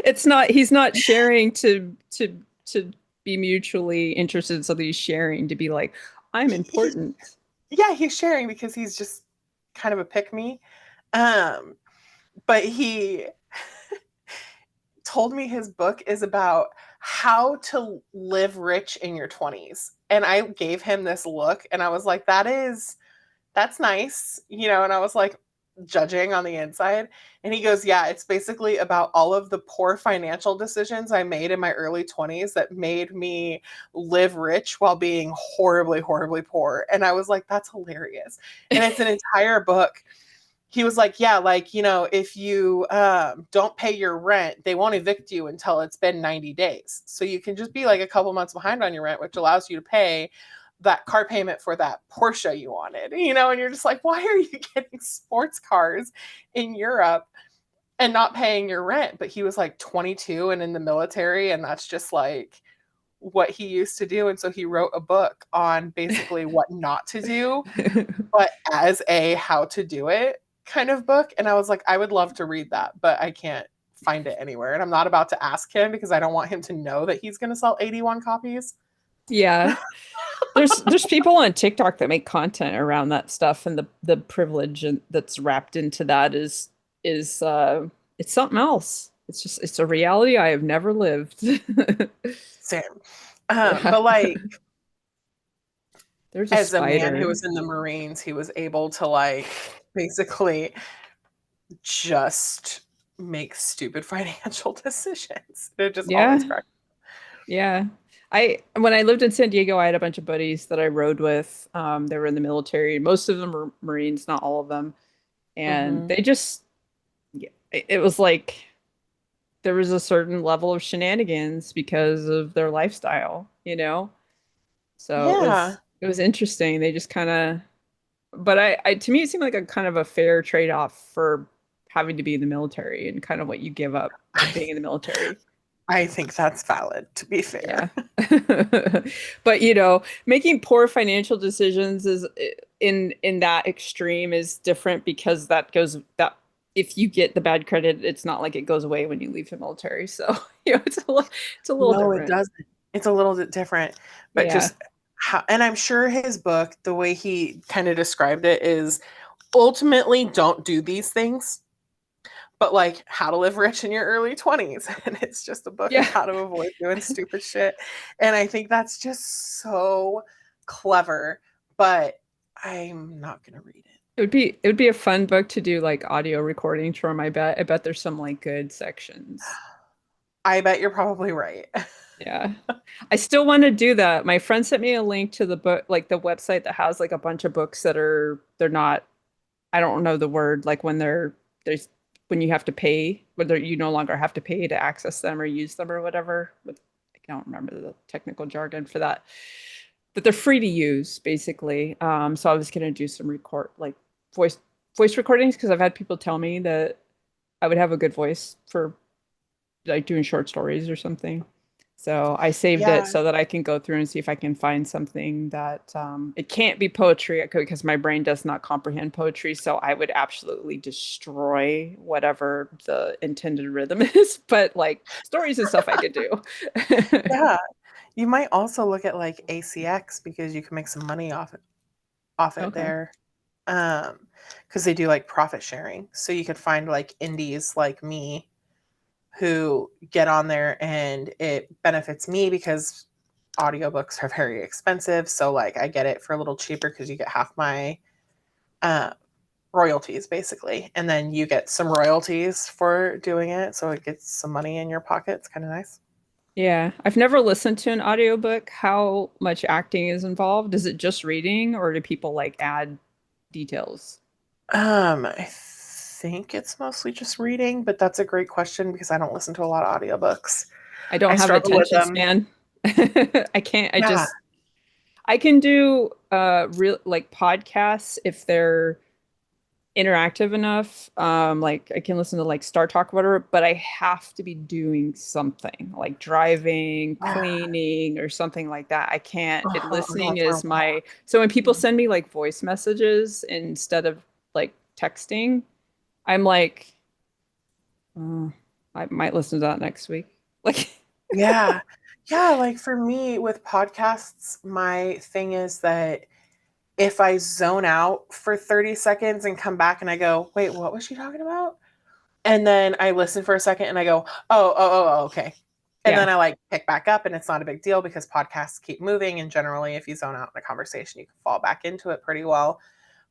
It's not he's not sharing to be mutually interested in something, he's sharing to be like, I'm important. yeah, he's sharing because he's just kind of a pick me. Um, but he told me his book is about how to live rich in your 20s. And I gave him this look and I was like, that's nice, and I was like judging on the inside. And he goes, "Yeah, it's basically about all of the poor financial decisions I made in my early 20s that made me live rich while being horribly, horribly poor." And I was like, "That's hilarious." And it's an entire book. He was like, "Yeah, like, if you don't pay your rent, they won't evict you until it's been 90 days. So you can just be like a couple months behind on your rent, which allows you to pay that car payment for that Porsche you wanted, and you're just like, why are you getting sports cars in Europe and not paying your rent?" But he was like 22 and in the military, and that's just like what he used to do. And so he wrote a book on basically what not to do, but as a how to do it kind of book. And I was like, I would love to read that, but I can't find it anywhere. And I'm not about to ask him because I don't want him to know that he's going to sell 81 copies. Yeah. There's people on TikTok that make content around that stuff, and the privilege that's wrapped into that is it's something else. It's a reality I have never lived. Same. Yeah. But like, There's a as a man who spider. was in the Marines, he was able to like basically just make stupid financial decisions. It just always Yeah. cracked. Yeah. When I lived in San Diego, I had a bunch of buddies that I rode with. They were in the military. Most of them were Marines, not all of them. And Mm-hmm. they just yeah, it was like there was a certain level of shenanigans because of their lifestyle, you know? So Yeah. it was interesting. They just kind of but I to me it seemed like a kind of a fair trade-off for having to be in the military and kind of what you give up of being in the military. I think that's valid, to be Yeah. fair. But making poor financial decisions is in that extreme is different because that if you get the bad credit, it's not like it goes away when you leave the military. So, it's a little No, it different. doesn't. It's a little bit different, but Yeah. just how, and I'm sure his book, the way he kind of described it is ultimately don't do these things, but like how to live rich in your early 20s. And it's just a book of Yeah. how to avoid doing stupid shit. And I think that's just so clever, but I'm not going to read it. It would be a fun book to do like audio recordings from, I bet. I bet there's some like good sections. I bet you're probably right. Yeah. I still want to do that. My friend sent me a link to the book, like the website that has like a bunch of books that they're not, I don't know the word, like there's when you have to pay, whether you no longer have to pay to access them or use them or whatever. But I don't remember the technical jargon for that. But they're free to use, basically. So I was gonna do some voice voice recordings because I've had people tell me that I would have a good voice for like doing short stories or something. So I saved it Yeah. so that I can go through and see if I can find something that it can't be poetry because my brain does not comprehend poetry. So I would absolutely destroy whatever the intended rhythm is. But like stories and stuff I could do. Yeah. You might also look at like ACX because you can make some money off it Okay. there. Because they do like profit sharing. So you could find like indies like me who get on there and it benefits me because audiobooks are very expensive. So like I get it for a little cheaper because you get half my uh, royalties basically. And then you get some royalties for doing it. So it gets some money in your pocket. It's kind of nice. Yeah, I've never listened to an audiobook. How much acting is involved? Is it just reading or do people like add details? I think it's mostly just reading, but that's a great question because I don't listen to a lot of audiobooks. I I don't have struggle with attention them. span. I can't, Yeah. I can do real like podcasts if they're interactive enough. Like I can listen to like Star Talk, whatever, but I have to be doing something like driving, Yeah. cleaning, or something like that. I can't, listening That's where I'm is my, so when people at. send me like voice messages instead of like texting, I'm like, oh, I might listen to that next week. Like, Yeah. Yeah, like for me with podcasts, my thing is that if I zone out for 30 seconds and come back and I go, wait, what was she talking about? And then I listen for a second and I go, okay. And yeah, then I like pick back up and it's not a big deal because podcasts keep moving. And generally, if you zone out in a conversation, you can fall back into it pretty well.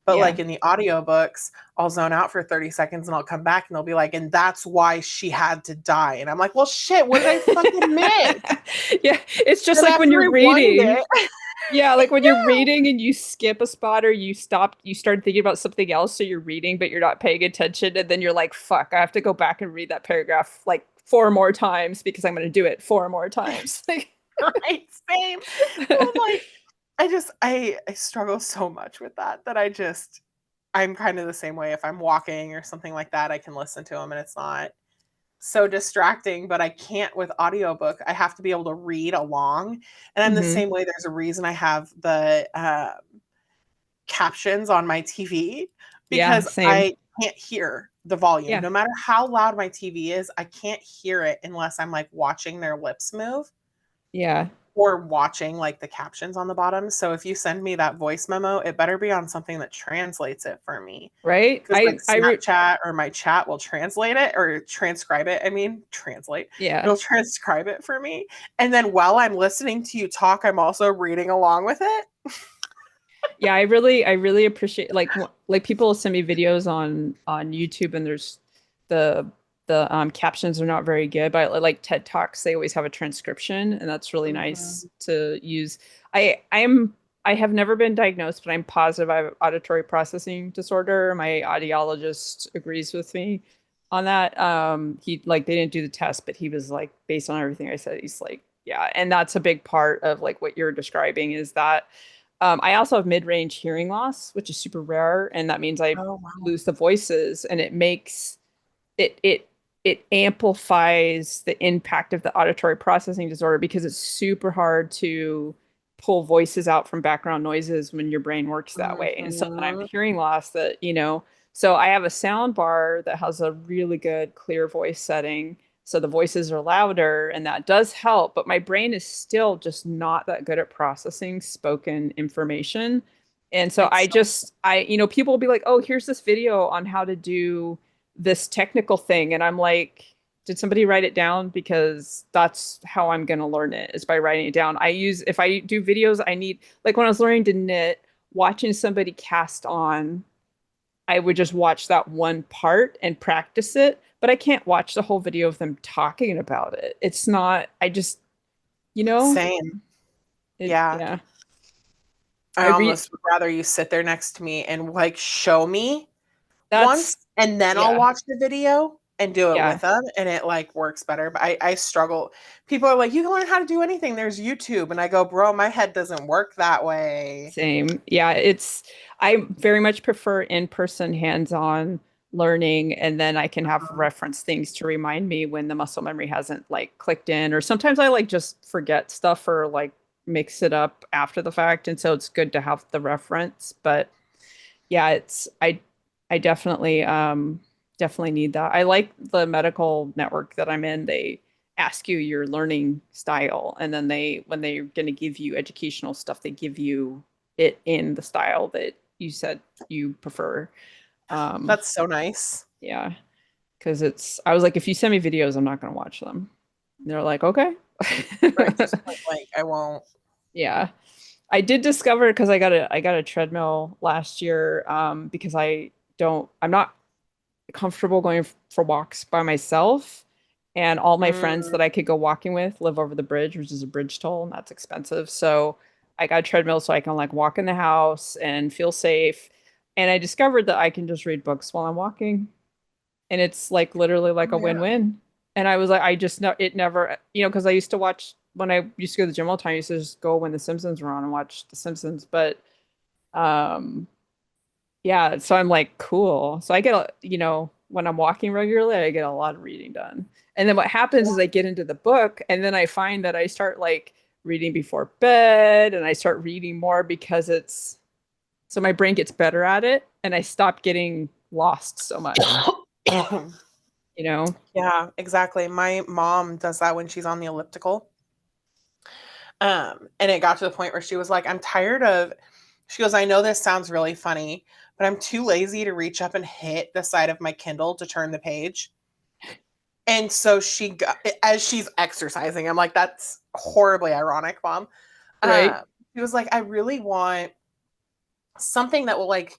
But yeah. like in the audiobooks, I'll zone out for 30 seconds and I'll come back and they'll be like, and that's why she had to die. And I'm like, well, shit, what did I fucking miss? Yeah, it's just Then I like have when to you're rewind reading. it. Yeah, like when you're Yeah. reading and you skip a spot or you stop, you start thinking about something else, so you're reading, but you're not paying attention, and then you're like, fuck, I have to go back and read that paragraph like four more times because I'm going to do it four more times. Like, Right. Same. I'm like, I struggle so much with that I'm kind of the same way. If I'm walking or something like that, I can listen to them and it's not so distracting, but I can't with audiobook. I have to be able to read along. And I'm the hmm same way. There's a reason I have the captions on my TV Yeah, because same. I can't hear the volume. Yeah, No matter how loud my TV is, I can't hear it unless I'm like watching their lips move yeah, or watching like the captions on the bottom. So if you send me that voice memo, it better be on something that translates it for me. right. Because like Snapchat or my chat will translate it or transcribe it. I mean, translate. Yeah, It'll transcribe it for me. And then while I'm listening to you talk, I'm also reading along with it. yeah. I really appreciate like people will send me videos on YouTube, and there's the captions are not very good, but like TED Talks, they always have a transcription, and that's really nice Mhm. to use. I have never been diagnosed, but I'm positive I have auditory processing disorder. My audiologist agrees with me on that. He like they didn't do the test, but he was like, based on everything I said, he's like, yeah, and that's a big part of like what you're describing is that I also have mid-range hearing loss, which is super rare, and that means I Oh, wow. lose the voices, and it makes it it it amplifies the impact of the auditory processing disorder because it's super hard to pull voices out from background noises when your brain works that way. And so then I have Mhm. hearing loss that, so I have a sound bar that has a really good clear voice setting. So the voices are louder and that does help, but my brain is still just not that good at processing spoken information. And so It's so people will be like, "Oh, here's this video on how to do this technical thing." And I'm like, did somebody write it down? Because that's how I'm going to learn it is by writing it down. If I do videos, I need, like when I was learning to knit, watching somebody cast on, I would just watch that one part and practice it. But I can't watch the whole video of them talking about it. It's not, I just, you know, same. Yeah. yeah. I I read, almost would rather you sit there next to me and like show me that's, once and then I'll yeah, watch the video and do it yeah. with them and it like works better. But I struggle. People are like, you can learn how to do anything. There's YouTube. And I go, bro, my head doesn't work that way. Same. Yeah, I very much prefer in-person hands-on learning, and then I can have Uh-huh. reference things to remind me when the muscle memory hasn't like clicked in, or sometimes I like just forget stuff or like mix it up after the fact, and so it's good to have the reference. But yeah, it's I definitely definitely need that. I like the medical network that I'm in. They ask you your learning style, and then they when they're going to give you educational stuff, they give you it in the style that you said you prefer. Um, That's so nice. yeah, because it's I was like, if you send me videos, I'm not going to watch them. And they're like, okay. Right. Just point blank. I won't. Yeah. I did discover because I got a treadmill last year because I'm not comfortable going for walks by myself, and all my friends Mm, that I could go walking with live over the bridge, which is a bridge toll, and that's expensive. So I got a treadmill so I can like walk in the house and feel safe. And I discovered that I can just read books while I'm walking, and it's like literally like oh a yeah. win-win. And I was like, I just know it never, because I used to watch when I used to go to the gym all the time. I used to just go when The Simpsons were on and watch The Simpsons. But um, yeah, so I'm like, cool. So I get, when I'm walking regularly, I get a lot of reading done. And then what happens is I get into the book, and then I find that I start like reading before bed, and I start reading more because it's so my brain gets better at it, and I stop getting lost so much, you know? Yeah, exactly. My mom does that when she's on the elliptical. And it got to the point where she was like, I'm tired of, she goes, I know this sounds really funny, but I'm too lazy to reach up and hit the side of my Kindle to turn the page. And so she got, as she's exercising, I'm like, that's horribly ironic, mom. Right? She was like, I really want something that will like,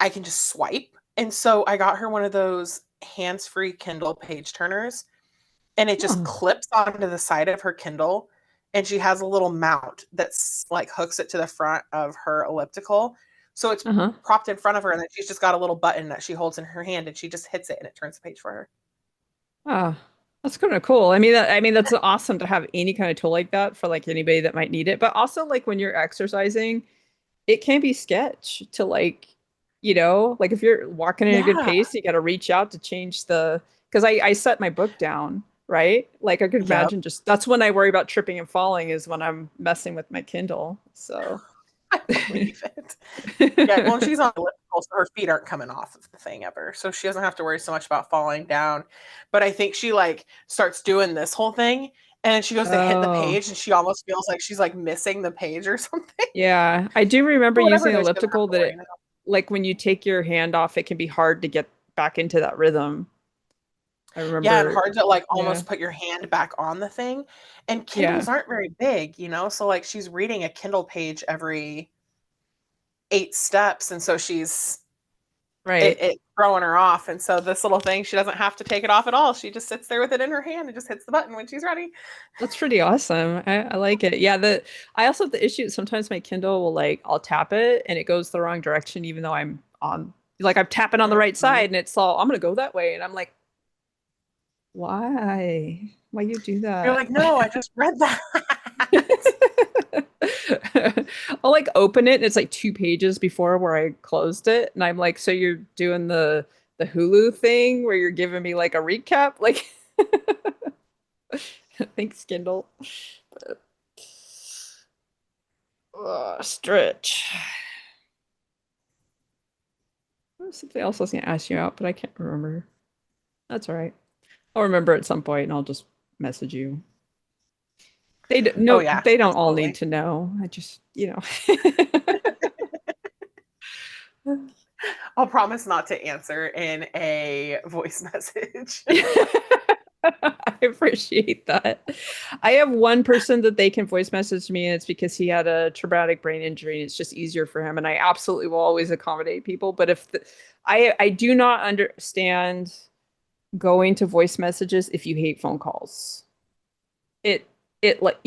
I can just swipe. And so I got her one of those hands-free Kindle page turners, and it just Oh, clips onto the side of her Kindle, and she has a little mount that's like hooks it to the front of her elliptical. So it's uh-huh. propped in front of her, and then she's just got a little button that she holds in her hand, and she just hits it and it turns the page for her. Ah, that's kind of cool. I mean that's awesome to have any kind of tool like that for like anybody that might need it. But also like when you're exercising, it can be sketch to like, like if you're walking at a good Yeah. pace, you got to reach out to change because I set my book down, right? Like I could Yep. imagine just that's when I worry about tripping and falling is when I'm messing with my Kindle. So I believe it. Yeah, well, and she's on elliptical, so her feet aren't coming off of the thing ever. So she doesn't have to worry so much about falling down. But I think she like starts doing this whole thing, and then she goes to hit the Oh, page and she almost feels like she's like missing the page or something. yeah. I do remember But whatever using it is, she doesn't have elliptical to that worry it now. like when you take your hand off, it can be hard to get back into that rhythm. I Yeah, and remember, hard to like yeah, almost put your hand back on the thing. And yeah, Kindles aren't very big, you know? So like she's reading a Kindle page every 8 steps. And so she's right. it throwing her off. And so this little thing, she doesn't have to take it off at all. She just sits there with it in her hand and just hits the button when she's ready. That's pretty awesome. I like it. Yeah, I also have the issue sometimes my Kindle will like I'll tap it and it goes the wrong direction even though I'm tapping on the right Mhm. side and it's all I'm gonna go that way and I'm like, why? Why you do You're that? like, no, I just read that. I'll like open it and it's like 2 pages before where I closed it and I'm like, so you're doing the Hulu thing where you're giving me like a recap? Like thanks, Kindle. Stretch. Something else I was gonna ask you out, but I can't remember. That's all right. I'll remember at some point and I'll just message you. Oh No, yeah, they don't all need absolutely. to know. I just, I'll promise not to answer in a voice message. I appreciate that. I have one person that they can voice message me, and it's because he had a traumatic brain injury, and it's just easier for him. And I absolutely will always accommodate people. But I do not understand going to voice messages if you hate phone calls. It it like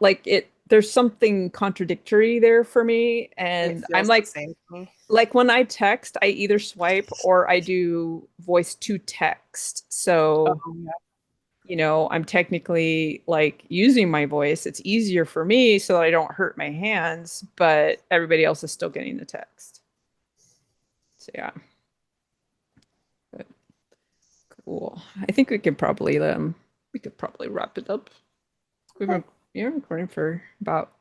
like it there's something contradictory there for me, It and I'm feels the same to me. like when I text, I either swipe or I do voice to text. So Oh, yeah. I'm technically like using my voice. It's easier for me so that I don't hurt my hands, but everybody else is still getting the text. So yeah. Cool. I think we could probably wrap it up. We've been recording for about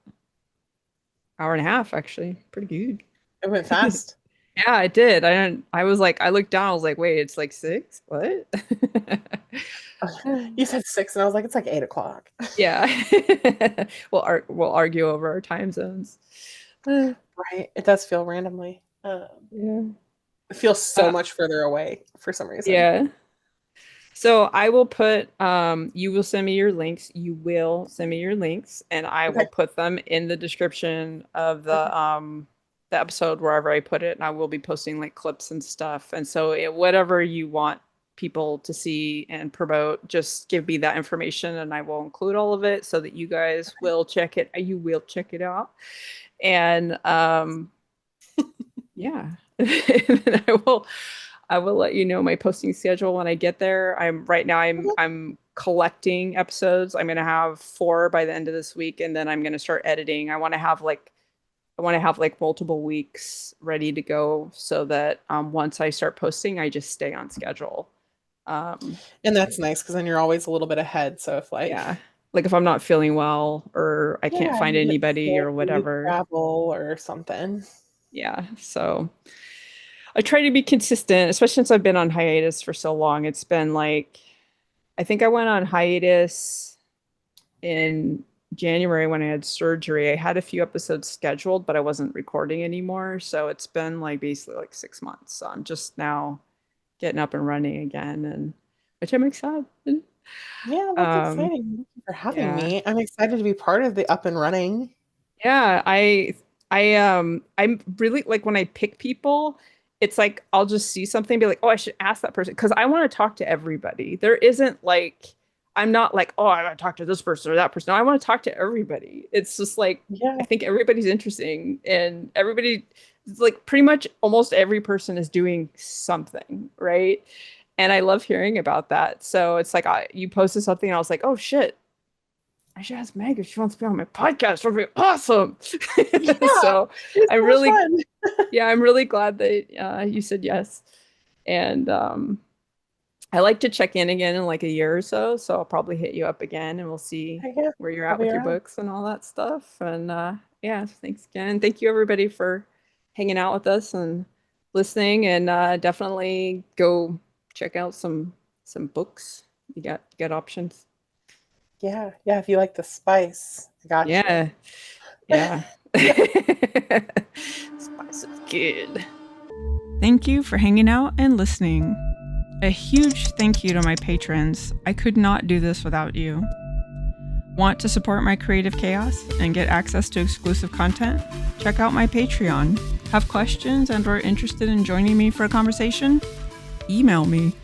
hour and a half, actually. Pretty good. It went fast. Yeah, I did. I was like, I looked down, I was like, wait, it's like 6? What? You said 6, and I was like, it's like 8 o'clock. Yeah. We'll argue over our time zones. Right. It does feel randomly. Yeah. It feels so much further away for some reason. Yeah. So I will put you will send me your links. You will send me your links, and I will put them in the description of the episode wherever I put it, and I will be posting like clips and stuff. And so whatever you want people to see and promote, just give me that information and I will include all of it so that you guys will check it. You will check it out. And yeah. And I will let you know my posting schedule when I get there. I'm collecting episodes. I'm gonna have 4 by the end of this week, and then I'm gonna start editing. I want to have like multiple weeks ready to go so that once I start posting, I just stay on schedule. And that's nice because then you're always a little bit ahead. So if like if I'm not feeling well or I can't find anybody or whatever, travel or something. Yeah. So I try to be consistent, especially since I've been on hiatus for so long. It's been like, I think I went on hiatus in January when I had surgery. I had a few episodes scheduled, but I wasn't recording anymore. So it's been like basically like 6 months. So I'm just now getting up and running again, and which I'm excited. Yeah, that's exciting. Thank you for having me. I'm excited to be part of the up and running. Yeah, I'm really like when I pick people, it's like I'll just see something and be like, oh, I should ask that person because I want to talk to everybody. There isn't like I'm not like, oh, I want to talk to this person or that person. No, I want to talk to everybody. It's just like I think everybody's interesting and everybody like pretty much almost every person is doing something, right? And I love hearing about that. So it's like you posted something and I was like, oh shit, I should ask Meg if she wants to be on my podcast. It'll be awesome. Yeah, so I'm really, I'm really glad that you said yes. And I like to check in again in like a year or so. So I'll probably hit you up again and we'll see where you're at with your books and all that stuff. And thanks again. Thank you everybody for hanging out with us and listening. And definitely go check out some books. You got options. Yeah. If you like the spice, I got you. Yeah. Spice is good. Thank you for hanging out and listening. A huge thank you to my patrons. I could not do this without you. Want to support my creative chaos and get access to exclusive content? Check out my Patreon. Have questions and are interested in joining me for a conversation? Email me.